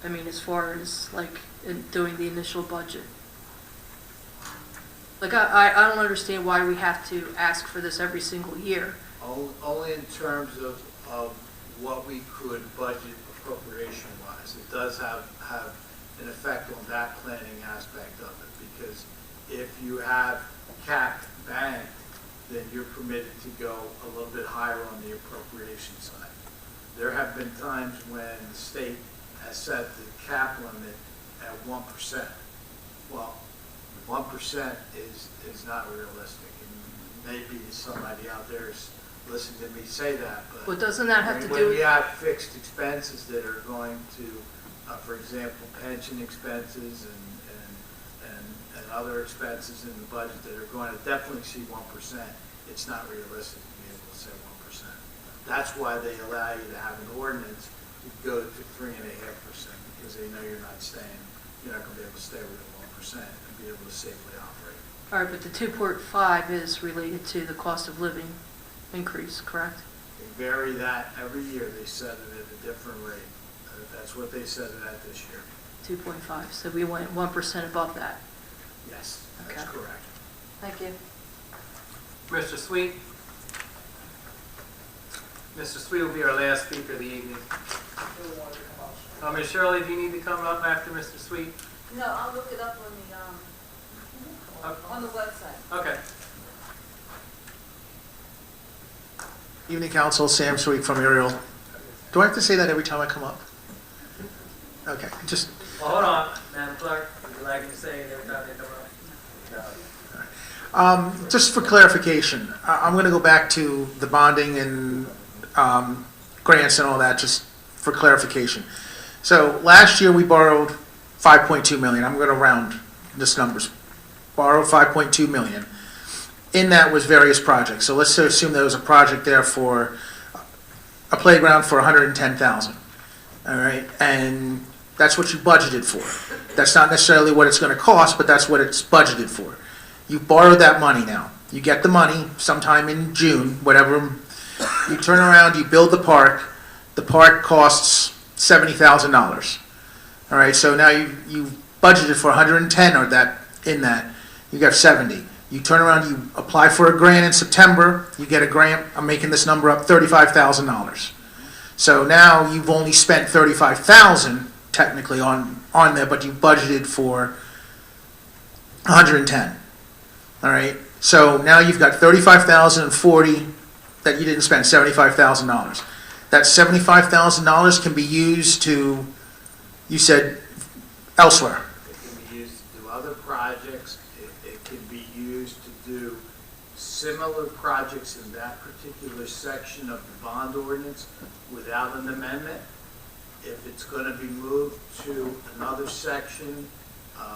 I mean, as far as like in doing the initial budget. Like, I don't understand why we have to ask for this every single year. Only in terms of what we could budget appropriation-wise. It does have an effect on that planning aspect of it, because if you have capped bank, then you're permitted to go a little bit higher on the appropriation side. There have been times when the state has set the cap limit at 1%. Well, 1% is not realistic. And maybe somebody out there is listening to me say that, but Well, doesn't that have to do when with? you have fixed expenses that are going to, for example, pension expenses and other expenses in the budget that are going to definitely exceed 1%, it's not realistic to be able to say 1%. That's why they allow you to have an ordinance to go to 3.5%, because they know you're not going to be able to stay with 1% and be able to safely operate. All right, but the 2.5 is related to the cost of living increase, correct? They vary that every year. They set it at a different rate. That's what they set it at this year. 2.5, so we went 1% above that. Yes, that's Okay. correct. Thank you. Mr. Sweet? Mr. Sweet will be our last speaker of the evening. Ms. Shirley, do you need to come up after Mr. Sweet? No, I'll look it up on the website. Okay. Evening Council, Sam Sweet from Ariel. Do I have to say that every time I come up? Okay, just, Well, hold on, Madam Clerk. Would you like me to say it every time they come up? just for clarification, I'm going to go back to the bonding and grants and all that, just for clarification. So last year we borrowed 5.2 million. I'm going to round this numbers. Borrowed 5.2 million. In that was various projects. So let's assume there was a project there for a playground for 110,000. All right, and that's what you budgeted for. That's not necessarily what it's going to cost, but that's what it's budgeted for. You borrowed that money now. You get the money sometime in June, whatever. You turn around, you build the park. The park costs $70,000. All right, so now you budgeted for 110 or that in that. You got 70. You turn around, you apply for a grant in September. You get a grant. I'm making this number up, $35,000. So now you've only spent $35,000 technically on there, but you budgeted for 110. All right. So now you've got $35,040 that you didn't spend, $75,000. That $75,000 can be used to, you said, elsewhere. It can be used to do other projects. It can be used to do similar projects in that particular section of the bond ordinance without an amendment. If it's going to be moved to another section,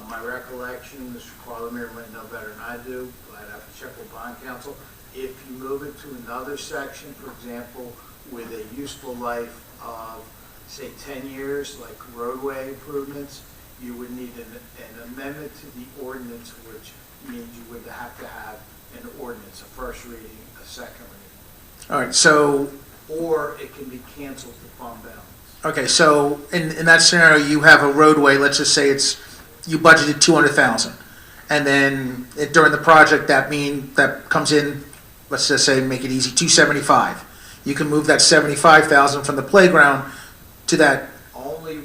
my recollection, Mr. Carlemere might know better than I do, but I'd have to check with bond counsel. If you move it to another section, for example, with a useful life of, say, 10 years, like roadway improvements, you would need an amendment to the ordinance, which means you would have to have an ordinance, a first reading, a second reading. All right. So, Or it can be canceled to fund balance. okay. So in that scenario, you have a roadway. Let's just say you budgeted 200,000, and then during the project that comes in. Let's just say, make it easy, 275. You can move that 75,000 from the playground to that. Only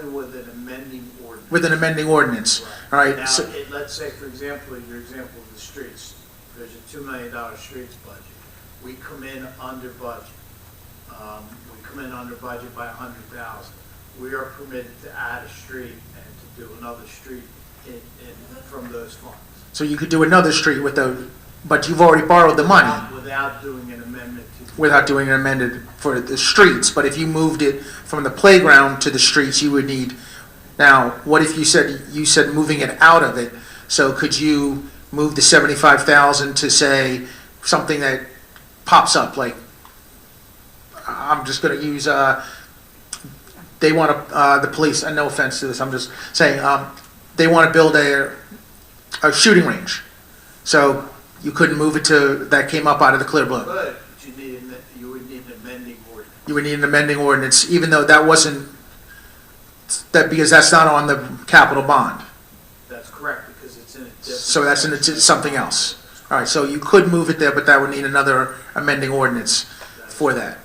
with an amending ordinance. With an amending ordinance. All right. Now, So, let's say, for example, your example of the streets, there's a $2 million streets budget. We come in under budget. We come in under budget by 100,000. We are permitted to add a street and to do another street from those funds. so you could do another street but you've already borrowed the money. Without doing an amendment to. Without doing an amended for the streets. But if you moved it from the playground to the streets, you would need. Now, what if you said moving it out of it? So could you move the 75,000 to say something that pops up, like I'm just going to use. They want the police. And no offense to this, I'm just saying they want to build a shooting range. So you couldn't move it to that came up out of the clear blue. But you would need an amending ordinance. You would need an amending ordinance, even though that wasn't because that's not on the capital bond. That's correct, because it's in a So that's something else. All right, so you could move it there, but that would need another amending ordinance for that.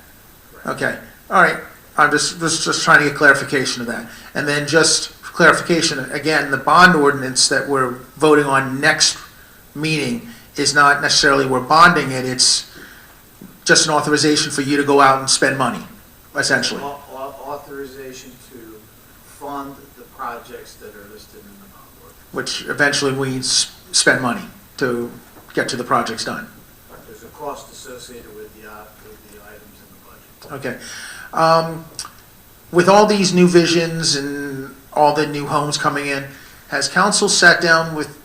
Okay, all right. I'm just trying to get clarification of that. And then just for clarification, again, the bond ordinance that we're voting on next meeting is not necessarily we're bonding it, it's just an authorization for you to go out and spend money, essentially. Authorization to fund the projects that are listed in the bond ordinance. Which eventually means spend money to get to the projects done. There's a cost associated with the items in the budget. Okay. With all these new visions and all the new homes coming in, has council sat down with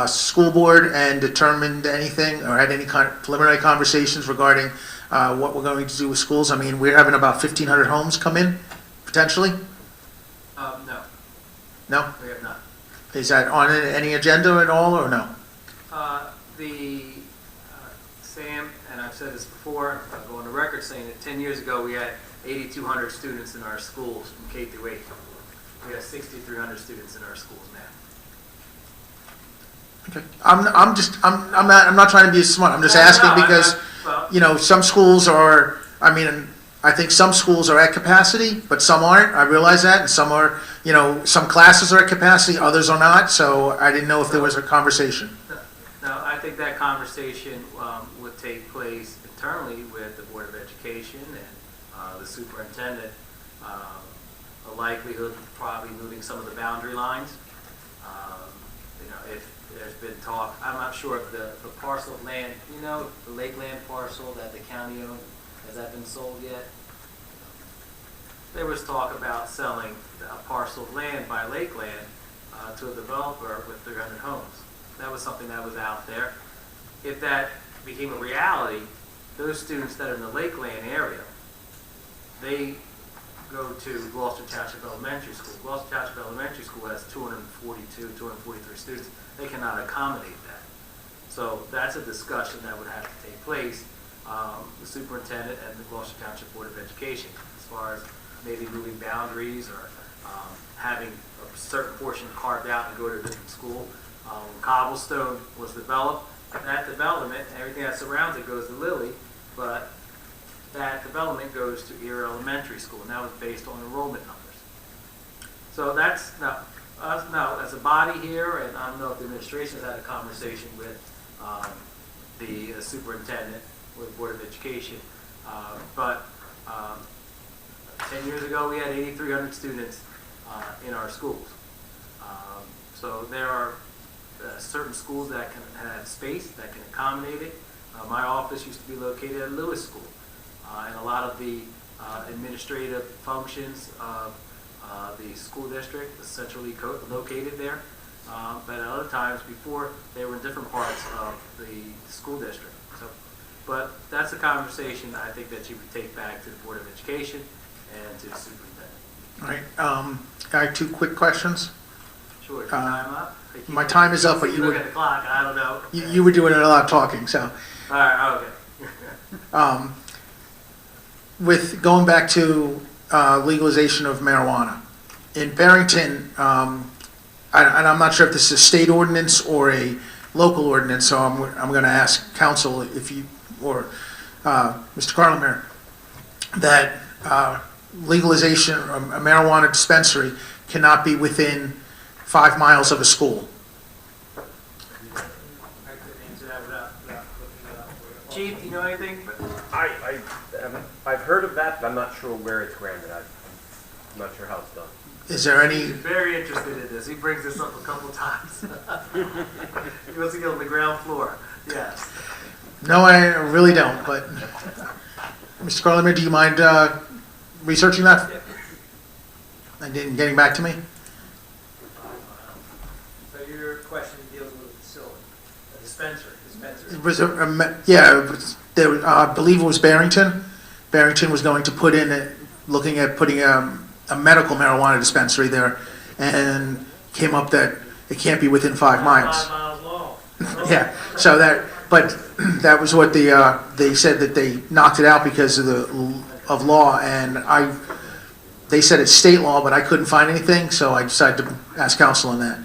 school board and determined anything or had any kind of preliminary conversations regarding what we're going to do with schools? I mean, we're having about 1,500 homes come in, potentially? No, No? we have not. Is that on any agenda at all, or no? Sam, and I've said this before, I'll go on the record saying that 10 years ago we had 8,200 students in our schools from K through 8. We have 6,300 students in our schools now. Okay. I'm not trying to be smart. I'm just asking because, you know, some schools are, I mean, I think some schools are at capacity, but some aren't. I realize that. And some are, you know, some classes are at capacity, others are not. So I didn't know if there was a conversation. No, I think that conversation would take place internally with the Board of Education and the superintendent. The likelihood of probably moving some of the boundary lines. You know, if there's been talk, I'm not sure if the parcel of land, you know, the Lakeland parcel that the county owned, has that been sold yet? There was talk about selling a parcel of land by Lakeland to a developer with 300 homes. That was something that was out there. If that became a reality, those students that are in the Lakeland area, they go to Gloucester Township Elementary School. Gloucester Township Elementary School has 242, 243 students. They cannot accommodate that. So that's a discussion that would have to take place. The superintendent and the Gloucester Township Board of Education, as far as maybe moving boundaries or having a certain portion carved out and go to a different school. Cobblestone was developed. That development, everything that surrounds it goes to Lilly, but that development goes to Erie Elementary School, and that was based on enrollment numbers. So that's, now, as a body here, and I don't know if the administration has had a conversation with the superintendent or the Board of Education, but 10 years ago we had 8,300 students in our schools. So there are certain schools that can have space, that can accommodate it. My office used to be located at Lewis School. And a lot of the administrative functions of the school district is centrally located there. But at other times before, they were in different parts of the school district. So, but that's a conversation I think that you would take back to the Board of Education and to the superintendent. All right. I have 2 quick questions. Sure. Time up? My time is up, but you look were, at the clock. I don't know. you were doing a lot of talking, so. All right. Okay. With going back to legalization of marijuana, in Barrington, and I'm not sure if this is a state ordinance or a local ordinance, so I'm going to ask council if you, or Mr. Carlemere, that legalization of a marijuana dispensary cannot be within 5 miles of a school. I could answer that without looking it up. Chief, do you know anything? I've heard of that, but I'm not sure where it's granted. I'm not sure how it's done. Is there any? He's very interested in this. He brings this up a couple times. He wants to get on the ground floor. Yes. No, I really don't, but Mr. Carlemere, do you mind researching that and getting back to me? So your question deals with a facility, a dispensary. It was I believe it was Barrington. Barrington was going to put in, looking at putting a medical marijuana dispensary there, and came up that it can't be within 5 miles. 5 miles long. Yeah, so but that was what they said, that they knocked it out because of law, and they said it's state law, but I couldn't find anything, so I decided to ask counsel on that.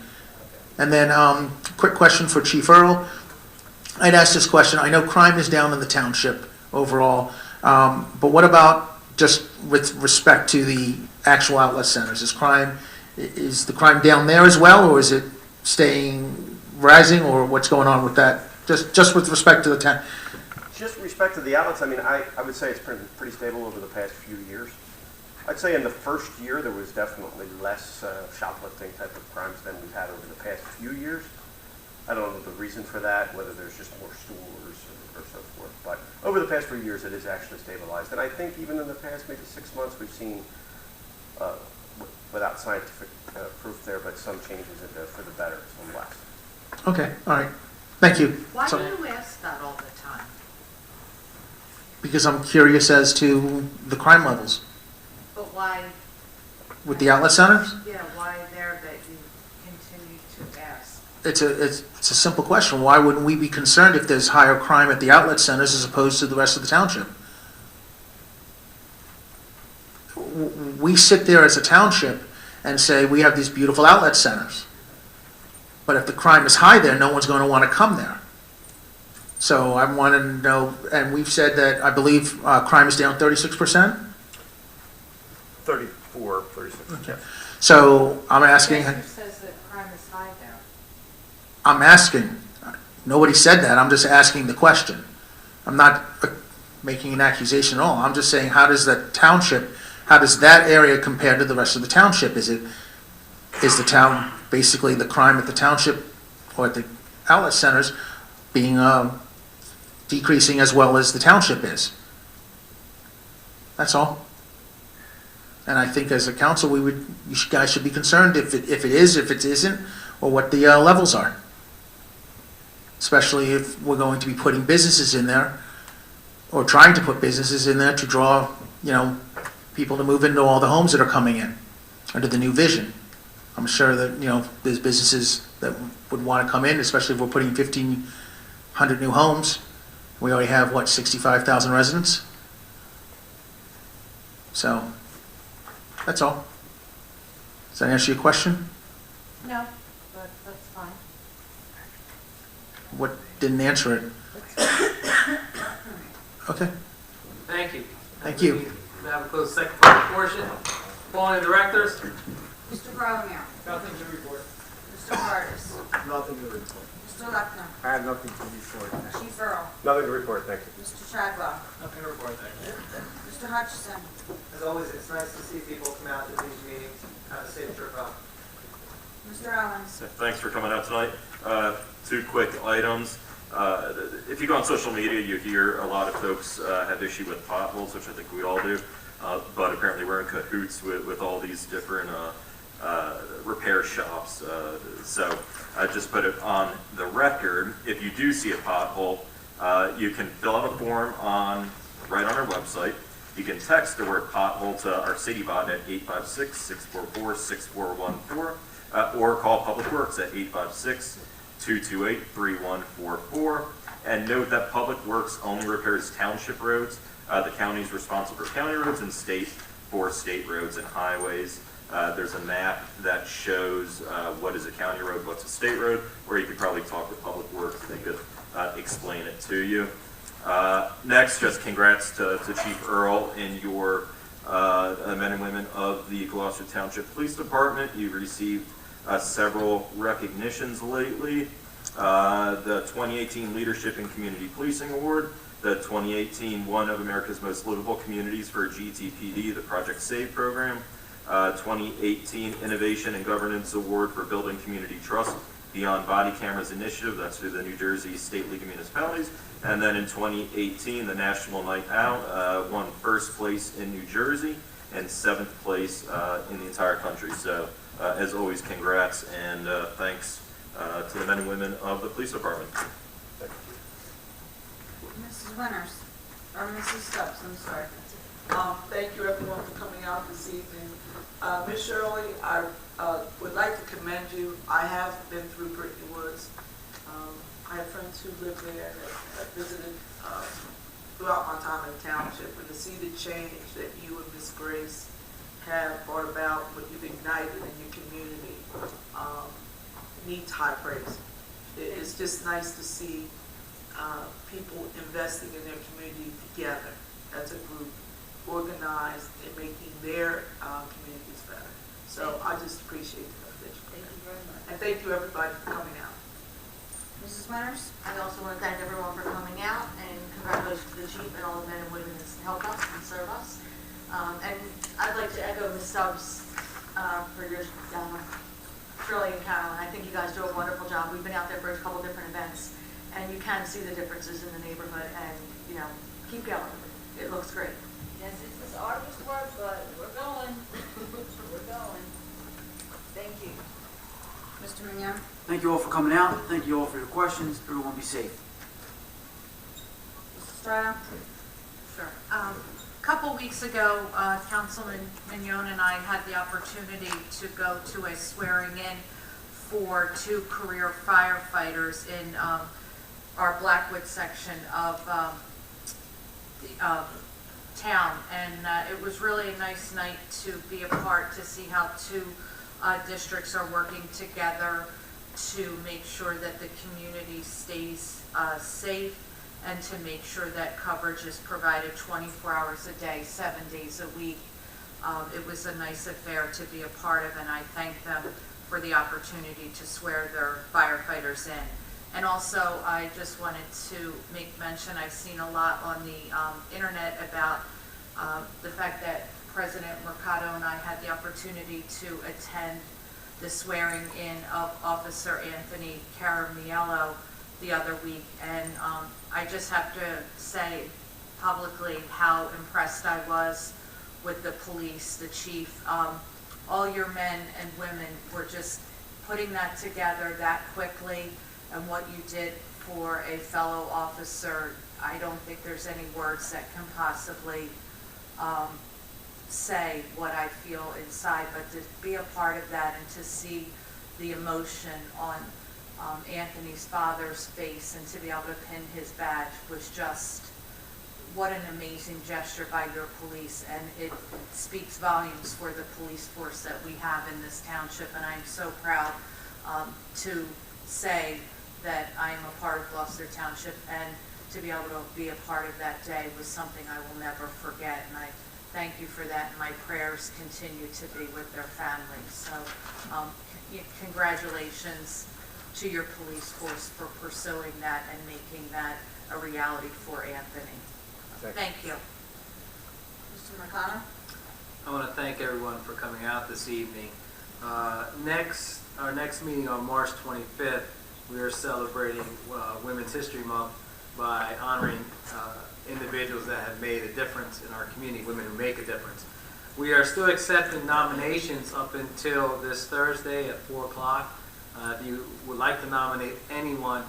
And then, quick question for Chief Earl. I'd asked this question, I know crime is down in the township overall, but what about just with respect to the actual outlet centers? Is the crime down there as well, or is it rising, or what's going on with that? Just with respect to the town. Just respect to the outlets, I mean, I would say it's pretty stable over the past few years. I'd say in the first year, there was definitely less shoplifting type of crimes than we've had over the past few years. I don't know the reason for that, whether there's just more stores or so forth. But over the past few years, it is actually stabilized. And I think even in the past maybe 6 months, we've seen, without scientific proof there, but some changes for the better, some less. Okay, all right. Thank you. Why do you ask that all the time? Because I'm curious as to the crime levels But why, with the outlet centers. yeah, why there that you continue to ask? It's a simple question. Why wouldn't we be concerned if there's higher crime at the outlet centers as opposed to the rest of the township? We sit there as a township and say we have these beautiful outlet centers. But if the crime is high there, no one's going to want to come there. So I want to know, and we've said that I believe crime is down 36%? 34, 36. Okay. So I'm asking. Who says that crime is high there? I'm asking. Nobody said that. I'm just asking the question. I'm not making an accusation at all. I'm just saying, how does that area compare to the rest of the township? Is the town, basically the crime at the township or at the outlet centers being decreasing as well as the township is? That's all. And I think as a council, you guys should be concerned if it is, if it isn't, or what the levels are. Especially if we're going to be putting businesses in there, or trying to put businesses in there to draw, people to move into all the homes that are coming in under the new vision. I'm sure that, there's businesses that would want to come in, especially if we're putting 1,500 new homes. We already have, 65,000 residents? So, that's all. Does that answer your question? No, but that's fine. What didn't answer it? Okay, Thank you. thank you. We have a closed second public portion. Calling the directors. Mr. Gromeo, Nothing to report. Mr. Hardis, Nothing to report. Mr. Lucknow, I have nothing to report. Chief Earl, Nothing to report, thank you. Mr. Chadwell, Nothing to report, thank you. Mr. Hutchison, As always, it's nice to see people come out to these meetings. Have a safe trip home. Mr. Owens, Thanks for coming out tonight. Two quick items. If you go on social media, you hear a lot of folks have issue with potholes, which I think we all do. But apparently we're in cahoots with all these different repair shops. So I just put it on the record. If you do see a pothole, you can fill out a form right on our website. You can text the word pothole to our city bot at 856-644-6414, or call Public Works at 856-228-3144. And note that Public Works only repairs township roads. The county is responsible for county roads and state for state roads and highways. There's a map that shows what is a county road, what's a state road, or you could probably talk with Public Works. They could explain it to you. Next, just congrats to Chief Earl and your men and women of the Gloucester Township Police Department. You've received several recognitions lately. The 2018 Leadership in Community Policing Award, the 2018 One of America's Most Livable Communities for GTPD, the Project SAVE program, 2018 Innovation and Governance Award for Building Community Trust Beyond Body Cameras Initiative, that's through the New Jersey State League of Municipalities. And then in 2018, the National Night Out won first place in New Jersey and 7th place in the entire country. So as always, congrats and thanks to the men and women of the police department. Mrs. Winters, or Mrs. Stubbs, I'm sorry. Thank you everyone for coming out this evening. Ms. Shirley, I would like to commend you. I have been through Brittany Woods. I have friends who live there and have visited throughout my time in the township, and to see the change that you and Ms. Grace have brought about, what you've ignited in your community, needs high praise. It's just nice to see people investing in their community together as a group, organized and making their communities better. So I just appreciate the message. Thank you very much. And thank you everybody for coming out. Mrs. Winters? I also want to thank everyone for coming out, and congratulations to the chief and all the men and women that help us and serve us. And I'd like to echo Ms. Stubbs for your Shirley and Carolyn. I think you guys do a wonderful job. We've been out there for a couple different events, and you can see the differences in the neighborhood, and, you know, keep going. It looks great. Yes, it's arduous work, but we're going. We're going. Thank you. Mr. Mignon? Thank you all for coming out. Thank you all for your questions. Everyone be safe. Mrs. Strato? Sure. Couple weeks ago, Councilman Mignon and I had the opportunity to go to a swearing-in for 2 career firefighters in our Blackwood section of the town, and it was really a nice night to be a part, to see how 2 districts are working together to make sure that the community stays safe, and to make sure that coverage is provided 24 hours a day, 7 days a week. It was a nice affair to be a part of, and I thank them for the opportunity to swear their firefighters in. And also, I just wanted to make mention, I've seen a lot on the internet about the fact that President Mercado and I had the opportunity to attend the swearing in of Officer Anthony Caramiello the other week, and I just have to say publicly how impressed I was with the police, the chief. All your men and women were just putting that together that quickly, and what you did for a fellow officer, I don't think there's any words that can possibly say what I feel inside, but to be a part of that and to see the emotion on Anthony's father's face and to be able to pin his badge was just, what an amazing gesture by your police, and it speaks volumes for the police force that we have in this township, and I'm so proud to say that I am a part of Gloucester Township, and to be able to be a part of that day was something I will never forget, and I thank you for that, and my prayers continue to be with their families. So congratulations to your police force for pursuing that and making that a reality for Anthony. Thank you. Mr. Mercado? I want to thank everyone for coming out this evening. Our next meeting on March 25th, we are celebrating Women's History Month by honoring individuals that have made a difference in our community, women who make a difference. We are still accepting nominations up until this Thursday at 4 o'clock. If you would like to nominate anyone,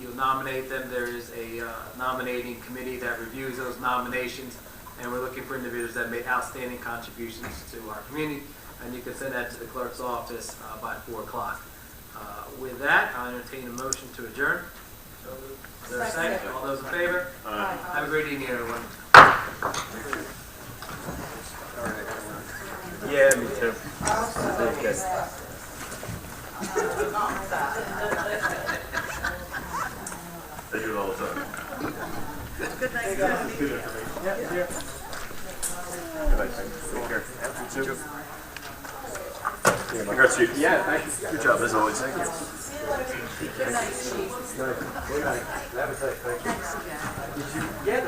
you'll nominate them. There is a nominating committee that reviews those nominations, and we're looking for individuals that made outstanding contributions to our community, and you can send that to the clerk's office by 4 o'clock. With that, I'll entertain a motion to adjourn. Is there a second? All those in favor? Aye. Have a great evening, everyone. Yeah, me too. They do it all the time. Good night. Good information. Yeah. Good night, thanks. Take care. You too. Congrats, Chief. Yeah, thank you. Good job, as always. Thank you. Good night, Chief. Good night. Good night. Thanks again. Yeah,